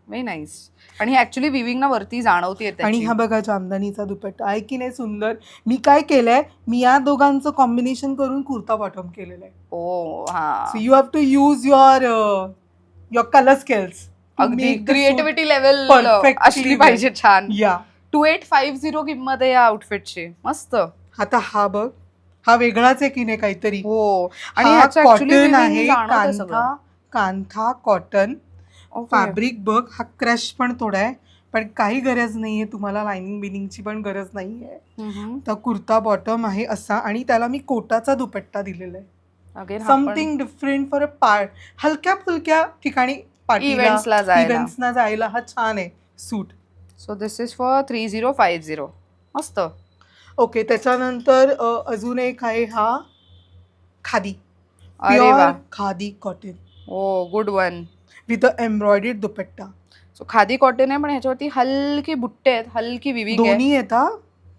A: Very nice. आणि हे ऍक्च्युली विविंग ना वरती जाणवते.
B: आणि हा बघा जामदानीचा दुपट्टा आहे की नाही सुंदर. मी काय केलंय, मी या दोघांचं कॉम्बिनेशन करून कुर्ता बॉटम केलेलं आहे. So you have to use your colour skills.
A: अगदी क्रिएटिव्हिटी लेवल असली पाहिजे छान. 2850 किंमत आहे या आउटफिटची. मस्त.
B: आता हा बघ, हा वेगळाच आहे की नाही काहीतरी.
A: आणि
B: कॉटन आहे, कांथा कॉटन फॅब्रिक. बघ, हा क्रश पण थोडा आहे, पण काही गरज नाहीये तुम्हाला, लाइनिंग बिनिंगची पण गरज नाहीये. तर कुर्ता बॉटम आहे असा, आणि त्याला मी कोटाचा दुपट्टा दिलेला आहे. Something different for a part, हलक्या फुलक्या ठिकाणी इव्हेंट्सला जायला हा छान आहे suit.
A: So this is for 3050. मस्त.
B: ओके, त्याच्यानंतर अजून एक आहे हा khadi, khadi cotton.
A: Good one.
B: With embroidered dupatta.
A: So khadi cotton आहे, पण ह्याच्यावरती हलकी बुट्टे आहेत, हलकी विविंग आहे.
B: दोन्ही येतात,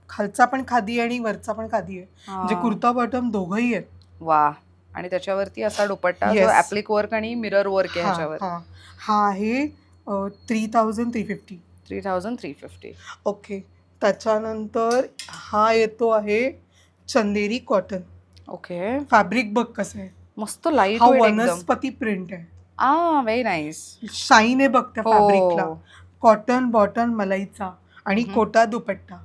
B: खालचा पण खादी आणि वरचा पण खादी आहे, म्हणजे कुर्ता बॉटम दोघंही आहेत.
A: वा. आणि त्याच्यावरती असा दुपट्टा जो ऍप्लिक वर्क आणि मिरर वर्क आहे ह्याच्यावर.
B: हा आहे 3350.
A: 3350.
B: ओके. त्याच्यानंतर हा येतो आहे चंदेरी कॉटन.
A: ओके.
B: फॅब्रिक बघ कसं आहे,
A: मस्त लाईट.
B: हा वनस्पती प्रिंट आहे.
A: Very nice.
B: शाईन आहे बघ त्या फॅब्रिकला. कॉटन बॉटम मलाईचा आणि कोटा दुपट्टा.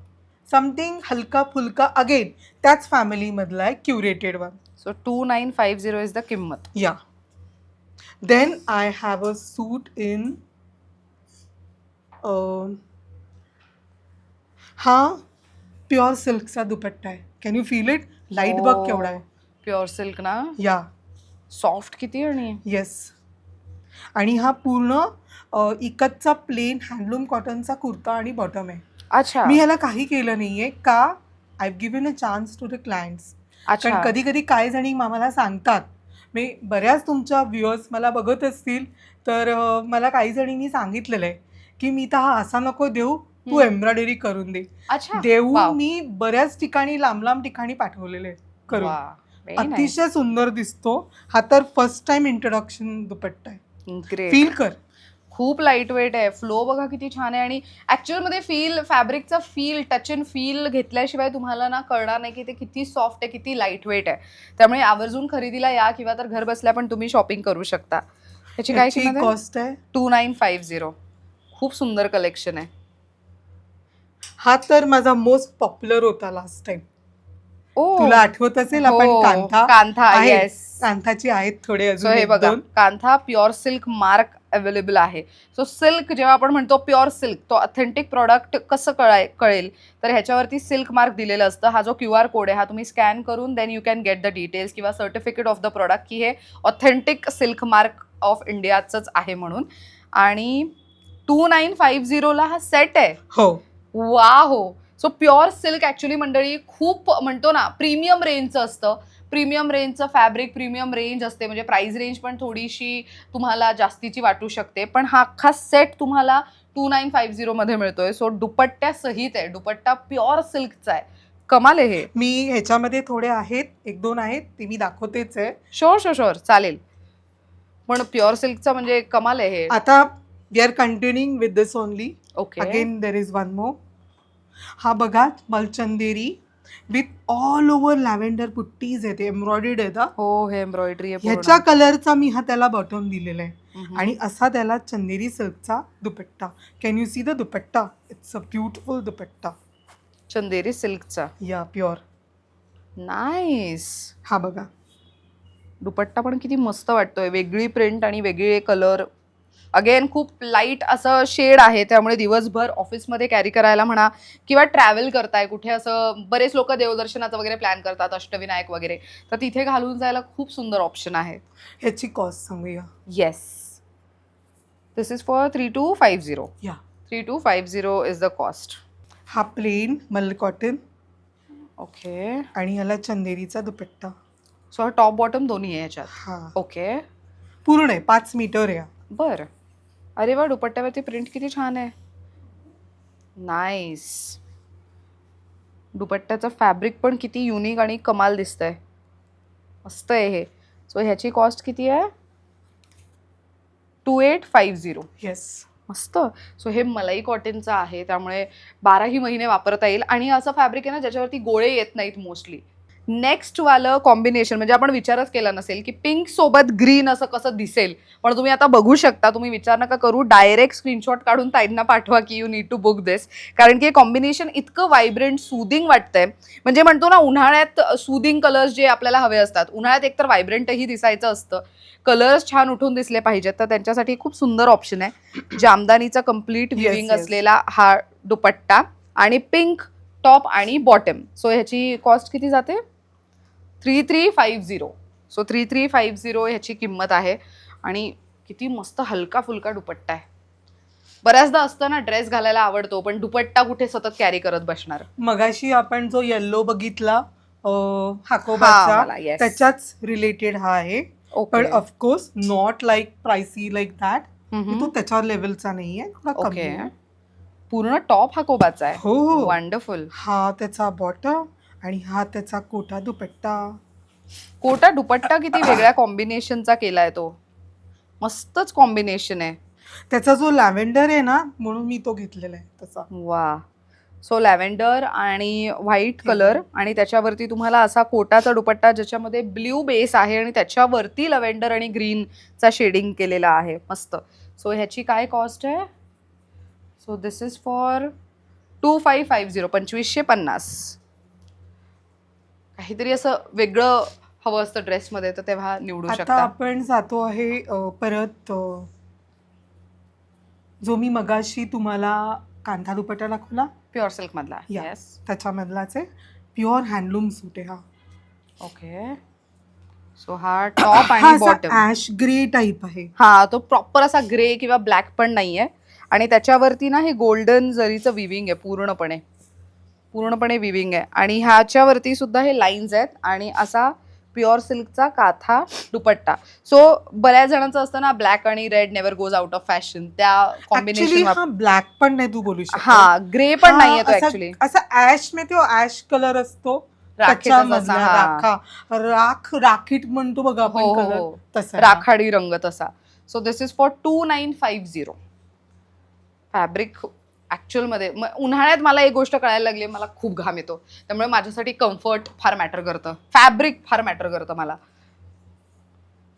B: समथिंग हलका फुलका, अगेन त्याच फॅमिली मधला आहे, curated one.
A: So 2950 is the किंमत.
B: या. Then I have a suit in हा प्युअर सिल्कचा दुपट्टा आहे. Can you feel it? Light बघ केवढा आहे.
A: प्युअर सिल्क ना.
B: या.
A: सॉफ्ट किती आणि
B: येस. आणि हा पूर्ण इकतचा प्लेन हँडलूम कॉटनचा कुर्ता आणि बॉटम आहे.
A: अच्छा
B: मी ह्याला काही केलं नाहीये का, I given a chance to the clients. कारण
A: अच्छा
B: कधी कधी काय जणी मला सांगतात, मी बऱ्याच तुमच्या व्ह्युअर्स मला बघत असतील तर मला काही जणींनी सांगितलेलं आहे की मी तर हा असा नको देऊ, तू
A: हम्म.
B: एम्ब्रॉयडरी करून दे.
A: अच्छा
B: देऊन
A: वाव
B: मी बऱ्याच ठिकाणी लांब लांब ठिकाणी पाठवलेले करून.
A: वा व्हेरी नाईस
B: अतिशय सुंदर दिसतो हा. तर फर्स्ट टाइम इंट्रोडक्शन दुपट्टा आहे.
A: ग्रेट
B: फील कर.
A: खूप लाईट वेट आहे. फ्लो बघा किती छान आहे आणि ऍक्च्युअल मध्ये फील फॅब्रिकचा फील टच अँड फील घेतल्याशिवाय तुम्हाला ना कळणार नाही की ते किती सॉफ्ट आहे, किती लाईट वेट आहे. त्यामुळे आवर्जून खरेदीला या किंवा तर घर बसल्या पण तुम्ही शॉपिंग करू शकता. ह्याची काय
B: याची
A: किंमत आहे?
B: कॉस्ट आहे
A: 2950. खूप सुंदर कलेक्शन आहे.
B: हा तर माझा मोस्ट पॉप्युलर होता लास्ट टाइम.
A: ओ
B: तुला आठवत असेल आपण
A: हो
B: कांथा
A: कांथा
B: आहे.
A: येस.
B: कांथाची आहेत थोडे
A: सो
B: अजून
A: हे
B: एक
A: बघा
B: दोन.
A: Kantha pure silk mark available आहे. सो सिल्क जेव्हा आपण म्हणतो प्युअर सिल्क, तो ऑथेंटिक प्रॉडक्ट कसं कळेल तर ह्याच्यावरती सिल्क मार्क दिलेलं असतं. हा जो QR कोड आहे हा तुम्ही स्कॅन करून then you can get the details किंवा सर्टिफिकेट ऑफ द प्रॉडक्ट की हे ऑथेंटिक सिल्क मार्क ऑफ इंडियाचंच आहे म्हणून. आणि 2950 हा सेट आहे.
B: हो.
A: वा हो. सो प्युअर सिल्क ऍक्च्युली मंडळी खूप म्हणतो ना प्रीमियम रेंजचं असतं. प्रीमियम रेंजचं फॅब्रिक, प्रीमियम रेंज असते म्हणजे प्राइस रेंज पण थोडीशी तुम्हाला जास्तीची वाटू शकते. पण हा अख्खा सेट तुम्हाला 2950 मध्ये मिळतोय. सो दुपट्ट्या सहित आहे. दुपट्टा प्युअर सिल्कचा आहे. कमाल आहे हे.
B: मी ह्याच्यामध्ये थोडे आहेत, एक दोन आहेत ते मी दाखवतेच आहे.
A: शुअर चालेल. पण प्युअर सिल्कचा म्हणजे कमाल आहे हे.
B: आता we are continuing with this only.
A: Okay
B: again there is one more. हा बघा मलचंदेरी विथ ऑल ओव्हर लॅव्हेंडर पुट्टीज येते, एम्ब्रॉयडर्ड आहे.
A: हो हे एम्ब्रॉयडरी आहे
B: ह्याच्या
A: पूर्ण.
B: कलरचा मी हा त्याला बॉटम दिलेला आहे.
A: हम्म.
B: आणि असा त्याला चंदेरी सिल्कचा dupatta. Can you see the dupatta? It's a beautiful dupatta.
A: Chanderi सिल्कचा
B: या प्युअर.
A: नाईस.
B: हा बघा
A: दुपट्टा पण किती मस्त वाटतोय. वेगळी प्रिंट आणि वेगळे कलर. अगेन खूप लाईट असं शेड आहे त्यामुळे दिवसभर ऑफिसमध्ये कॅरी करायला म्हणा किंवा ट्रॅव्हल करताय कुठे, असं बरेच लोक देवदर्शनाचं वगैरे प्लॅन करतात, अष्टविनायक वगैरे, तर तिथे घालून जायला खूप सुंदर ऑप्शन आहे.
B: ह्याची कॉस्ट सांगूया.
A: येस. This is for 3250.
B: या
A: 3250 इज द कॉस्ट.
B: हा प्लेन मल कॉटन
A: ओके.
B: आणि ह्याला चंदेरीचा दुपट्टा.
A: सो हा टॉप बॉटम दोन्ही आहे ह्याच्यात.
B: हा
A: ओके
B: पूर्ण आहे, 5 मीटर आहे.
A: बर. अरे वा, दुपट्ट्यावरती प्रिंट किती छान आहे. नाईस. दुपट्ट्याचं फॅब्रिक पण किती युनिक आणि कमाल दिसतंय. मस्त आहे हे. सो ह्याची कॉस्ट किती आहे? 2850.
B: येस.
A: मस्त. सो हे मलाई कॉटनचं आहे त्यामुळे 12ही महिने वापरता येईल आणि असं फॅब्रिक आहे ना ज्याच्यावरती गोळे येत नाहीत मोस्टली. नेक्स्ट वालं कॉम्बिनेशन म्हणजे आपण विचारच केला नसेल की पिंक सोबत ग्रीन असं कसं दिसेल, पण तुम्ही आता बघू शकता. तुम्ही विचार नका करू, डायरेक्ट स्क्रीनशॉट काढून ताईंना पाठवा की यू नीड टू बुक दिस. कारण की हे कॉम्बिनेशन इतकं व्हायब्रंट सुदिंग वाटतंय. म्हणजे म्हणतो ना उन्हाळ्यात सुदिंग कलर्स जे आपल्याला हवे असतात, उन्हाळ्यात एकतर व्हायब्रंटही दिसायचं असतं, कलर्स छान उठून दिसले पाहिजेत, तर त्यांच्यासाठी खूप सुंदर ऑप्शन आहे. जामदानीचा कम्प्लीट विविंग असलेला हा दुपट्टा आणि पिंक टॉप आणि बॉटम. सो ह्याची कॉस्ट किती जाते? 3350. सो 3350 ह्याची किंमत आहे. आणि किती मस्त हलका फुलका दुपट्टा आहे. बऱ्याचदा असतं ना ड्रेस घालायला आवडतो पण दुपट्टा कुठे सतत कॅरी करत बसणार.
B: मगाशी आपण जो येल्लो बघितला
A: हा,
B: हाकोबाचा,
A: वाला, yes.
B: त्याच्याच रिलेटेड हा आहे. पण
A: okay
B: of course not like pricey like that.
A: हम्म.
B: तो त्याच्यावर लेवलचा नाहीये, थोडा कमी
A: ओके.
B: आहे.
A: पूर्ण टॉप हा कोबाचा आहे.
B: हो हो.
A: वंडरफुल.
B: हा त्याचा बॉटम आणि हा त्याचा कोटा दुपट्टा.
A: कोटा दुपट्टा किती वेगळ्या कॉम्बिनेशनचा केलाय तो. मस्तच कॉम्बिनेशन आहे.
B: त्याचा जो लॅव्हेंडर आहे ना, म्हणून मी तो घेतलेला आहे तसा.
A: वा. सो लॅव्हेंडर आणि व्हाईट कलर आणि त्याच्यावरती तुम्हाला असा कोटाचा दुपट्टा ज्याच्यामध्ये ब्ल्यू बेस आहे आणि त्याच्यावरती लॅव्हेंडर आणि ग्रीनचा शेडिंग केलेला आहे. मस्त. सो ह्याची काय कॉस्ट आहे? So this is for 2550. 2550. काहीतरी असं वेगळं हवं असतं ड्रेसमध्ये तर तेव्हा निवडू
B: आता
A: शकता.
B: आपण जातो आहे परत जो मी मगाशी तुम्हाला कांथा दुपट्टा दाखवला,
A: प्युअर सिल्क मधला.
B: या.
A: येस.
B: त्याच्यामधलाच आहे. प्युअर हँडलूम सूट आहे हा.
A: ओके. सो हा टॉप आणि बॉटम,
B: ऍश ग्रे टाईप आहे.
A: हा तो प्रॉपर असा ग्रे किंवा ब्लॅक पण नाहीये. आणि त्याच्यावरती ना हे गोल्डन जरीचं विविंग आहे, पूर्णपणे विविंग आहे. आणि ह्याच्यावरती सुद्धा हे लाईन्स आहेत आणि असा प्युअर सिल्कचा काथा दुपट्टा. सो बऱ्याच जणांचं असतं ना, ब्लॅक आणि red never goes out of fashion, त्या
B: ऍक्च्युली
A: कॉम्बिनेशन.
B: हा ब्लॅक पण नाही तू बोलू शकत.
A: हा ग्रे पण नाहीये तो ऍक्च्युली,
B: असा ऍश में तो ऍश कलर असतो
A: राखेचा
B: त्याच्यामधला,
A: जसा, हा.
B: राखा राखीट म्हणतो बघा आपण
A: हो,
B: कलर,
A: हो.
B: तसा आहे हा.
A: राखाडी रंग तसा. So this is for 2950. Fabric actual मध्ये उन्हाळ्यात मला एक गोष्ट कळायला लागली, मला खूप घाम येतो, त्यामुळे माझ्यासाठी कम्फर्ट फार मॅटर करतं, फॅब्रिक फार मॅटर करतं मला.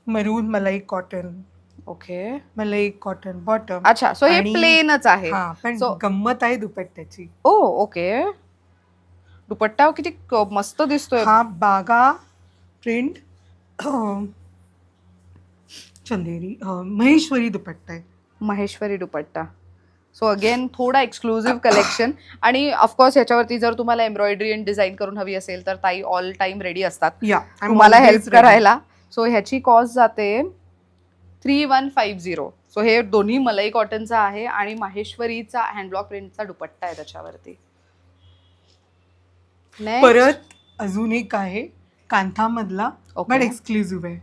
B: मरून मलाई कॉटन,
A: ओके,
B: मलाई कॉटन बॉटम.
A: अच्छा. सो हे प्लेनच आहे.
B: हा पण
A: So-
B: गंमत आहे दुपट्ट्याची.
A: ओ ओके. दुपट्टा किती मस्त दिसतोय.
B: हा बागा प्रिंट चंदेरी महेश्वरी दुपट्टा आहे.
A: महेश्वरी दुपट्टा. सो अगेन थोडा एक्सक्लुझिव्ह कलेक्शन. आणि ऑफकोर्स ह्याच्यावरती जर तुम्हाला एम्ब्रॉयडरी आणि डिझाईन करून हवी असेल तर ताई ऑल टाइम रेडी असतात
B: या
A: तुम्हाला हेल्प करायला. सो ह्याची कॉस्ट जाते 3150. सो हे दोन्ही मलाई कॉटनचा आहे आणि माहेश्वरीचा हँडब्लॉक प्रिंटचा दुपट्टा आहे त्याच्यावरती. Next.
B: परत अजून एक आहे कांथामधला,
A: Okay.
B: बट एक्सक्लुझिव्ह आहे.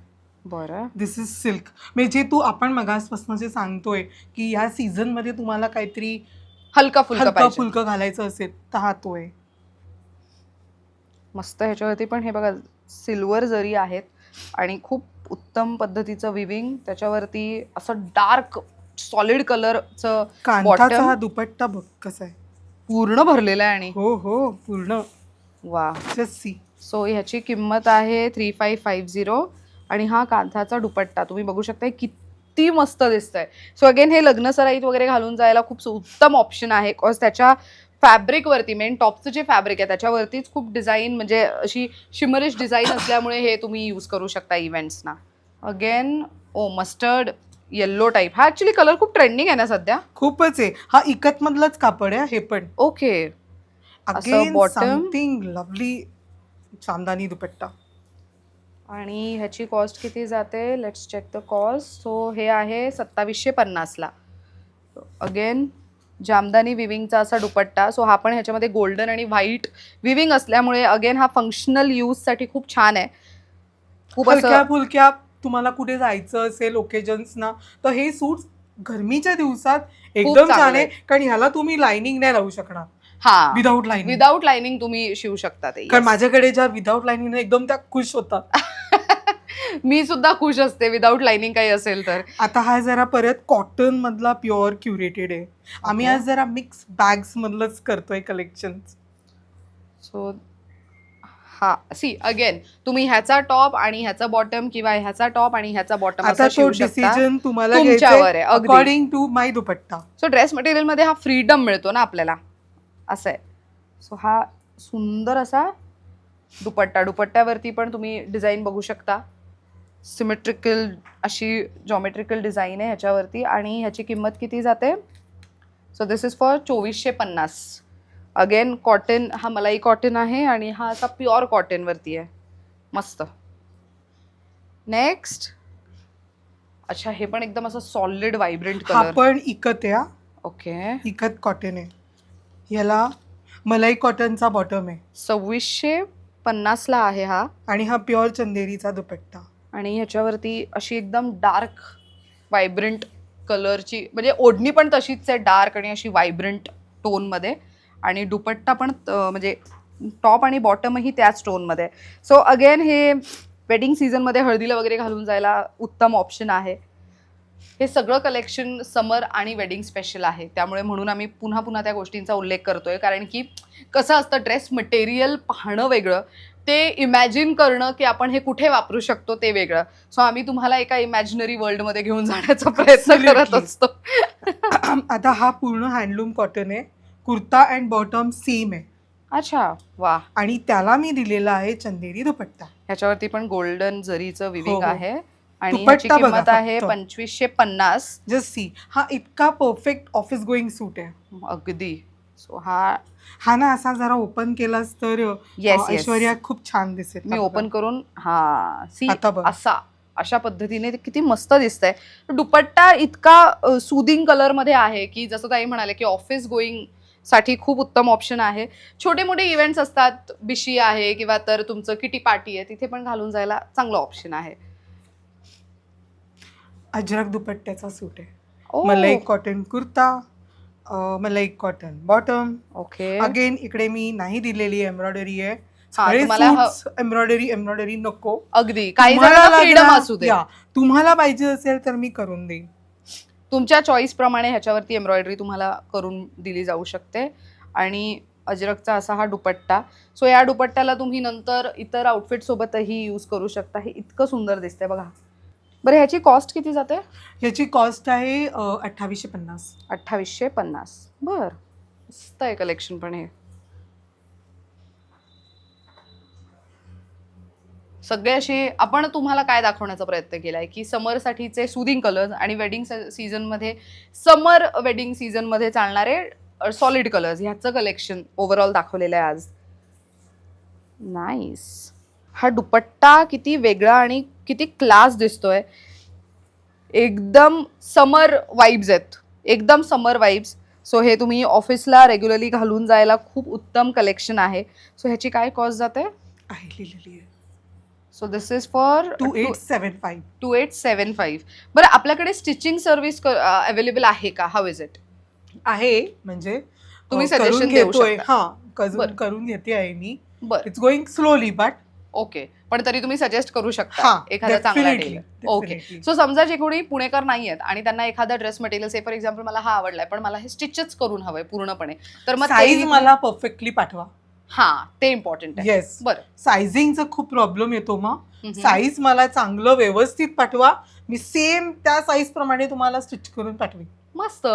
A: बरं.
B: दिस इज सिल्क. म्हणजे तू आपण मगासपासून जे सांगतोय की या सीझन मध्ये तुम्हाला काहीतरी
A: हलका
B: हलका फुलकं घालायचं असेल तर हा तो आहे.
A: मस्त. ह्याच्यावरती पण हे बघा सिल्वर जरी आहेत आणि खूप उत्तम पद्धतीचं विविंग, त्याच्यावरती असं डार्क सॉलिड कलरचं
B: कांथाचा हा
A: बॉटम
B: दुपट्टा बघ कसा आहे.
A: पूर्ण भरलेलं आहे. आणि
B: हो हो पूर्ण.
A: वा.
B: Just see.
A: सो ह्याची किंमत आहे 3550. आणि हा कांथाचा दुपट्टा तुम्ही बघू शकता किती मस्त दिसतंय. सो अगेन हे लग्न सराईत वगैरे घालून जायला खूप उत्तम ऑप्शन आहे. बिकॉज त्याच्या फॅब्रिकवरती, मेन टॉपचं जे फॅब्रिक आहे त्याच्यावरतीच खूप डिझाईन, म्हणजे अशी शिमरिश डिझाईन असल्यामुळे हे तुम्ही यूज करू शकता इव्हेंट्सना. अगेन मस्टर्ड येल्लो टाईप, हा ऍक्च्युली कलर खूप ट्रेंडिंग आहे ना सध्या.
B: खूपच आहे. हा इकत मधलाच कापड आहे हे पण.
A: ओके.
B: Again
A: bottom.
B: Something lovely chandni dupatta.
A: आणि ह्याची कॉस्ट किती जाते, let's check the cost. So हे आहे 2750ला. अगेन जामदानी विविंगचा असा दुपट्टा. सो हा पण ह्याच्यामध्ये गोल्डन आणि व्हाईट विविंग असल्यामुळे अगेन हा फंक्शनल यूजसाठी खूप छान आहे. खूप
B: हलक्या
A: असं
B: फुलक्या तुम्हाला कुठे जायचं असेल ओकेजन्सना तर हे सूट गरमीच्या दिवसात एकदम
A: चांगलं
B: छान आहे.
A: आहे.
B: कारण ह्याला तुम्ही लाइनिंग नाही लावू शकणार
A: हा
B: विदाऊट लाइनिंग.
A: विदाऊट लाइनिंग तुम्ही शिवू शकता ते.
B: कारण माझ्याकडे ज्या विदाऊट लाइनिंग एकदम त्या खुश होतात.
A: मी सुद्धा खुश असते विदाऊट लाइनिंग काही असेल तर.
B: आता हा जरा परत कॉटन मधला प्युअर क्युरेटेड आहे. आम्ही
A: Okay.
B: आज जरा मिक्स बॅग्स मधलंच करतोय कलेक्शन.
A: सो हा सी अगेन तुम्ही ह्याचा टॉप आणि ह्याचा बॉटम किंवा ह्याचा टॉप आणि ह्याचा बॉटम
B: आता
A: असं
B: तो
A: शिवू शकता.
B: डिसिजन तुम्हाला
A: तुमच्यावर आहे, अगदी.
B: According to my dupatta.
A: So dress material मध्ये हा फ्रीडम मिळतो ना आपल्याला, असं आहे. सो हा सुंदर असा दुपट्ट्यावरती पण तुम्ही डिझाईन बघू शकता. सिमेट्रिकल अशी जॉमेट्रिकल डिझाईन आहे ह्याच्यावरती. आणि ह्याची किंमत किती जाते, so this is for 2450. Again cotton, हा मलाई कॉटन आहे आणि हा असा प्युअर कॉटनवरती आहे. मस्त. नेक्स्ट. अच्छा, हे पण एकदम असं सॉलिड व्हायब्रंट
B: हा
A: कलर.
B: पण इकत आहे.
A: ओके.
B: इकत कॉटन आहे. याला मलाई कॉटनचा बॉटम आहे
A: 2650ला आहे हा.
B: आणि हा प्युअर चंदेरीचा दुपट्टा.
A: आणि ह्याच्यावरती अशी एकदम डार्क व्हायब्रंट कलरची, म्हणजे ओढणी पण तशीच आहे डार्क आणि अशी व्हायब्रंट टोनमध्ये. आणि दुपट्टा पण म्हणजे टॉप आणि बॉटमही त्याच टोनमध्ये. सो अगेन हे वेडिंग सीझनमध्ये हळदीला वगैरे घालून जायला उत्तम ऑप्शन आहे. हे सगळं कलेक्शन समर आणि वेडिंग स्पेशल आहे, त्यामुळे म्हणून आम्ही पुन्हा पुन्हा त्या गोष्टींचा उल्लेख करतोय. कारण की कसं असतं, ड्रेस मटेरियल पाहणं वेगळं, ते इमॅजिन करणं की आपण हे कुठे वापरू शकतो ते वेगळं. सो आम्ही तुम्हाला एका इमॅजिनरी वर्ल्डमध्ये घेऊन जाण्याचा प्रयत्न करत असतो.
B: आता हा पूर्ण हँडलूम कॉटन आहे. कुर्ता अँड बॉटम सेम आहे.
A: अच्छा, वा.
B: आणि त्याला मी दिलेला आहे चंदेरी दुपट्टा.
A: ह्याच्यावरती पण गोल्डन जरीचं विविंग
B: हो.
A: आहे. आणि
B: दुपट्टा
A: ह्याची
B: बघा
A: किंमत आहे
B: फक्त.
A: 2550.
B: Just see. हा इतका परफेक्ट ऑफिस गोईंग सूट आहे.
A: अगदी सो हा
B: हा ना असा जरा ओपन केलास तर
A: येस
B: ऐश्वर्या खूप छान दिसेल.
A: मी ओपन करून सी
B: आता बघ.
A: अशा पद्धतीने ते किती मस्त दिसतंय. दुपट्टा इतका सुदिंग कलर मध्ये आहे की जसं ताई म्हणाले की ऑफिस गोईंग साठी खूप उत्तम ऑप्शन आहे. छोटे मोठे इव्हेंट्स असतात, बिशी आहे किंवा तर तुमचं किटी पार्टी आहे, तिथे पण घालून जायला चांगलं ऑप्शन आहे.
B: अजरक दुपट्ट्याचा सूट आहे.
A: ओ
B: मलाई कॉटन कुर्ता, मलाई कॉटन बॉटम.
A: ओके.
B: अगेन इकडे मी नाही दिलेली एम्ब्रॉयडरी आहे.
A: हा,
B: सगळे
A: तुम्हाला
B: सूट्स एम्ब्रॉयडरी नको.
A: अगदी काही
B: तुम्हाला
A: जणांना फ्रीडम
B: लागला-
A: असू दे.
B: या, तुम्हाला पाहिजे असेल तर मी करून देईन.
A: तुमच्या चॉईस प्रमाणे ह्याच्यावरती एम्ब्रॉयडरी तुम्हाला करून दिली जाऊ शकते. आणि अजरकचा असा हा दुपट्टा. सो या दुपट्ट्याला तुम्ही नंतर इतर आउटफिट सोबतही यूज करू शकता. हे इतकं सुंदर दिसतंय बघा. बरं, ह्याची कॉस्ट किती जाते?
B: याची कॉस्ट आहे 2850.
A: 2850. बर, मस्त आहे कलेक्शन पण हे. सगळे असे आपण तुम्हाला काय दाखवण्याचा प्रयत्न केलाय की समरसाठीचे सुदिंग कलर्स आणि वेडिंग सीझनमध्ये समर वेडिंग सीझनमध्ये चालणारे सॉलिड कलर्स ह्याचं कलेक्शन ओव्हरऑल दाखवलेलं आहे आज. नाईस. हा दुपट्टा किती वेगळा आणि किती क्लास दिसतोय. एकदम समर वाइब्स आहेत, एकदम समर वाइब्स. सो हे तुम्ही ऑफिसला रेग्युलरली घालून जायला खूप उत्तम कलेक्शन आहे. सो ह्याची काय कॉस्ट जाते?
B: आहे लिहिलेली आहे
A: सो दिस इज फॉर
B: 2875.
A: 2875. बरं, आपल्याकडे स्टिचिंग सर्व्हिस अवेलेबल आहे का? How is it?
B: आहे म्हणजे
A: तुम्ही
B: करून
A: सजेशन देऊ
B: घेतोय.
A: शकता.
B: हा,
A: बरं.
B: करून घेते आहे मी.
A: बरं,
B: it's going slowly but
A: okay. पण तरी तुम्ही सजेस्ट करू शकता
B: हा,
A: एखादा चांगला
B: definitely,
A: tailor. Okay.
B: definitely.
A: So समजा जे कोणी पुणेकर नाही आहेत आणि त्यांना एखादा dress material say for example मला हा आवडलाय पण मला हे स्टिचच करून हवंय पूर्णपणे, तर मग
B: साईज मला परफेक्टली पाठवा.
A: हा, ते इम्पॉर्टंट आहे.
B: येस.
A: बरं.
B: सायझिंगचा खूप प्रॉब्लेम येतो मग.
A: हम्म.
B: साईज मला चांगलं व्यवस्थित पाठवा. मी सेम त्या साईज प्रमाणे तुम्हाला स्टिच करून पाठवेन.
A: मस्त.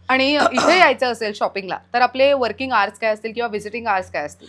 A: आणि इथे यायचं असेल शॉपिंगला तर आपले वर्किंग आवर्स काय असतील किंवा व्हिजिटिंग आवर्स काय असतील?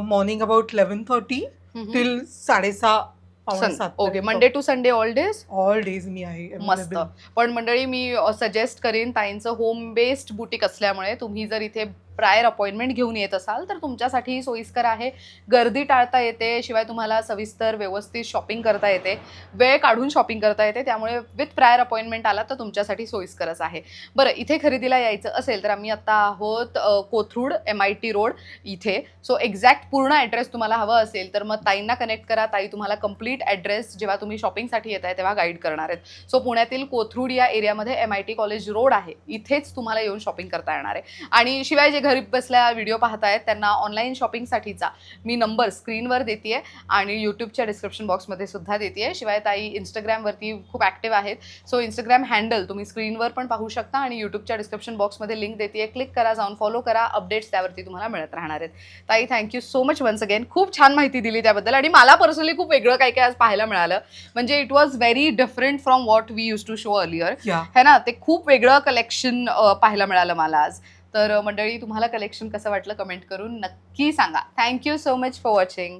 B: Morning about 11:30 till 6:30.
A: Okay. Monday to Sunday all days?
B: All days मी आहे
A: मस्त.
B: available.
A: पण मंडळी मी सजेस्ट करेन, ताईंचं होम बेस्ड बुटीक असल्यामुळे तुम्ही जर इथे प्रायर अपॉइंटमेंट घेऊन येत असाल तर तुमच्यासाठी सोयीस्कर आहे. गर्दी टाळता येते, शिवाय तुम्हाला सविस्तर व्यवस्थित शॉपिंग करता येते, वेळ काढून शॉपिंग करता येते. त्यामुळे विथ प्रायर अपॉइंटमेंट आला तर तुमच्यासाठी सोयीस्करच आहे. बरं, इथे खरेदीला यायचं असेल तर आम्ही आता आहोत कोथरूड MIT रोड इथे. सो एक्झॅक्ट पूर्ण ॲड्रेस तुम्हाला हवं असेल तर मग ताईंना कनेक्ट करा. ताई तुम्हाला कंप्लीट ॲड्रेस जेव्हा तुम्ही शॉपिंगसाठी येताय तेव्हा गाईड करणार आहेत. सो पुण्यातील कोथरूड या एरियामध्ये MIT कॉलेज रोड आहे, इथेच तुम्हाला येऊन शॉपिंग करता येणार आहे. आणि शिवाय जे घरी बसल्या व्हिडिओ पाहतायत त्यांना ऑनलाईन शॉपिंगसाठीचा मी नंबर स्क्रीनवर देते आणि यूट्यूबच्या डिस्क्रिप्शन बॉक्समध्ये सुद्धा देते. शिवाय ताई इंस्टाग्रामवरती खूप ॲक्टिव्ह आहेत. सो इंस्टाग्राम हँडल तुम्ही स्क्रीनवर पण पाहू शकता आणि यूट्यूबच्या डिस्क्रिप्शन बॉक्समध्ये लिंक देते. क्लिक करा, जाऊन फॉलो करा. अपडेट्स त्यावरती तुम्हाला मिळत राहणार आहेत. ताई, thank you so much once again. खूप छान माहिती दिली त्याबद्दल. आणि मला पर्सनली खूप वेगळं काय काय आज पाहायला मिळालं. म्हणजे it was very different from what we use to show earlier.
B: Yeah.
A: है ना, ते खूप वेगळं कलेक्शन पाहायला मिळालं मला आज. तर मंडळी, तुम्हाला कलेक्शन कसं वाटलं कमेंट करून नक्की सांगा. Thank you so much for watching.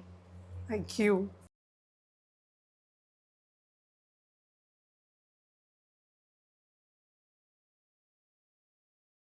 B: Thank you.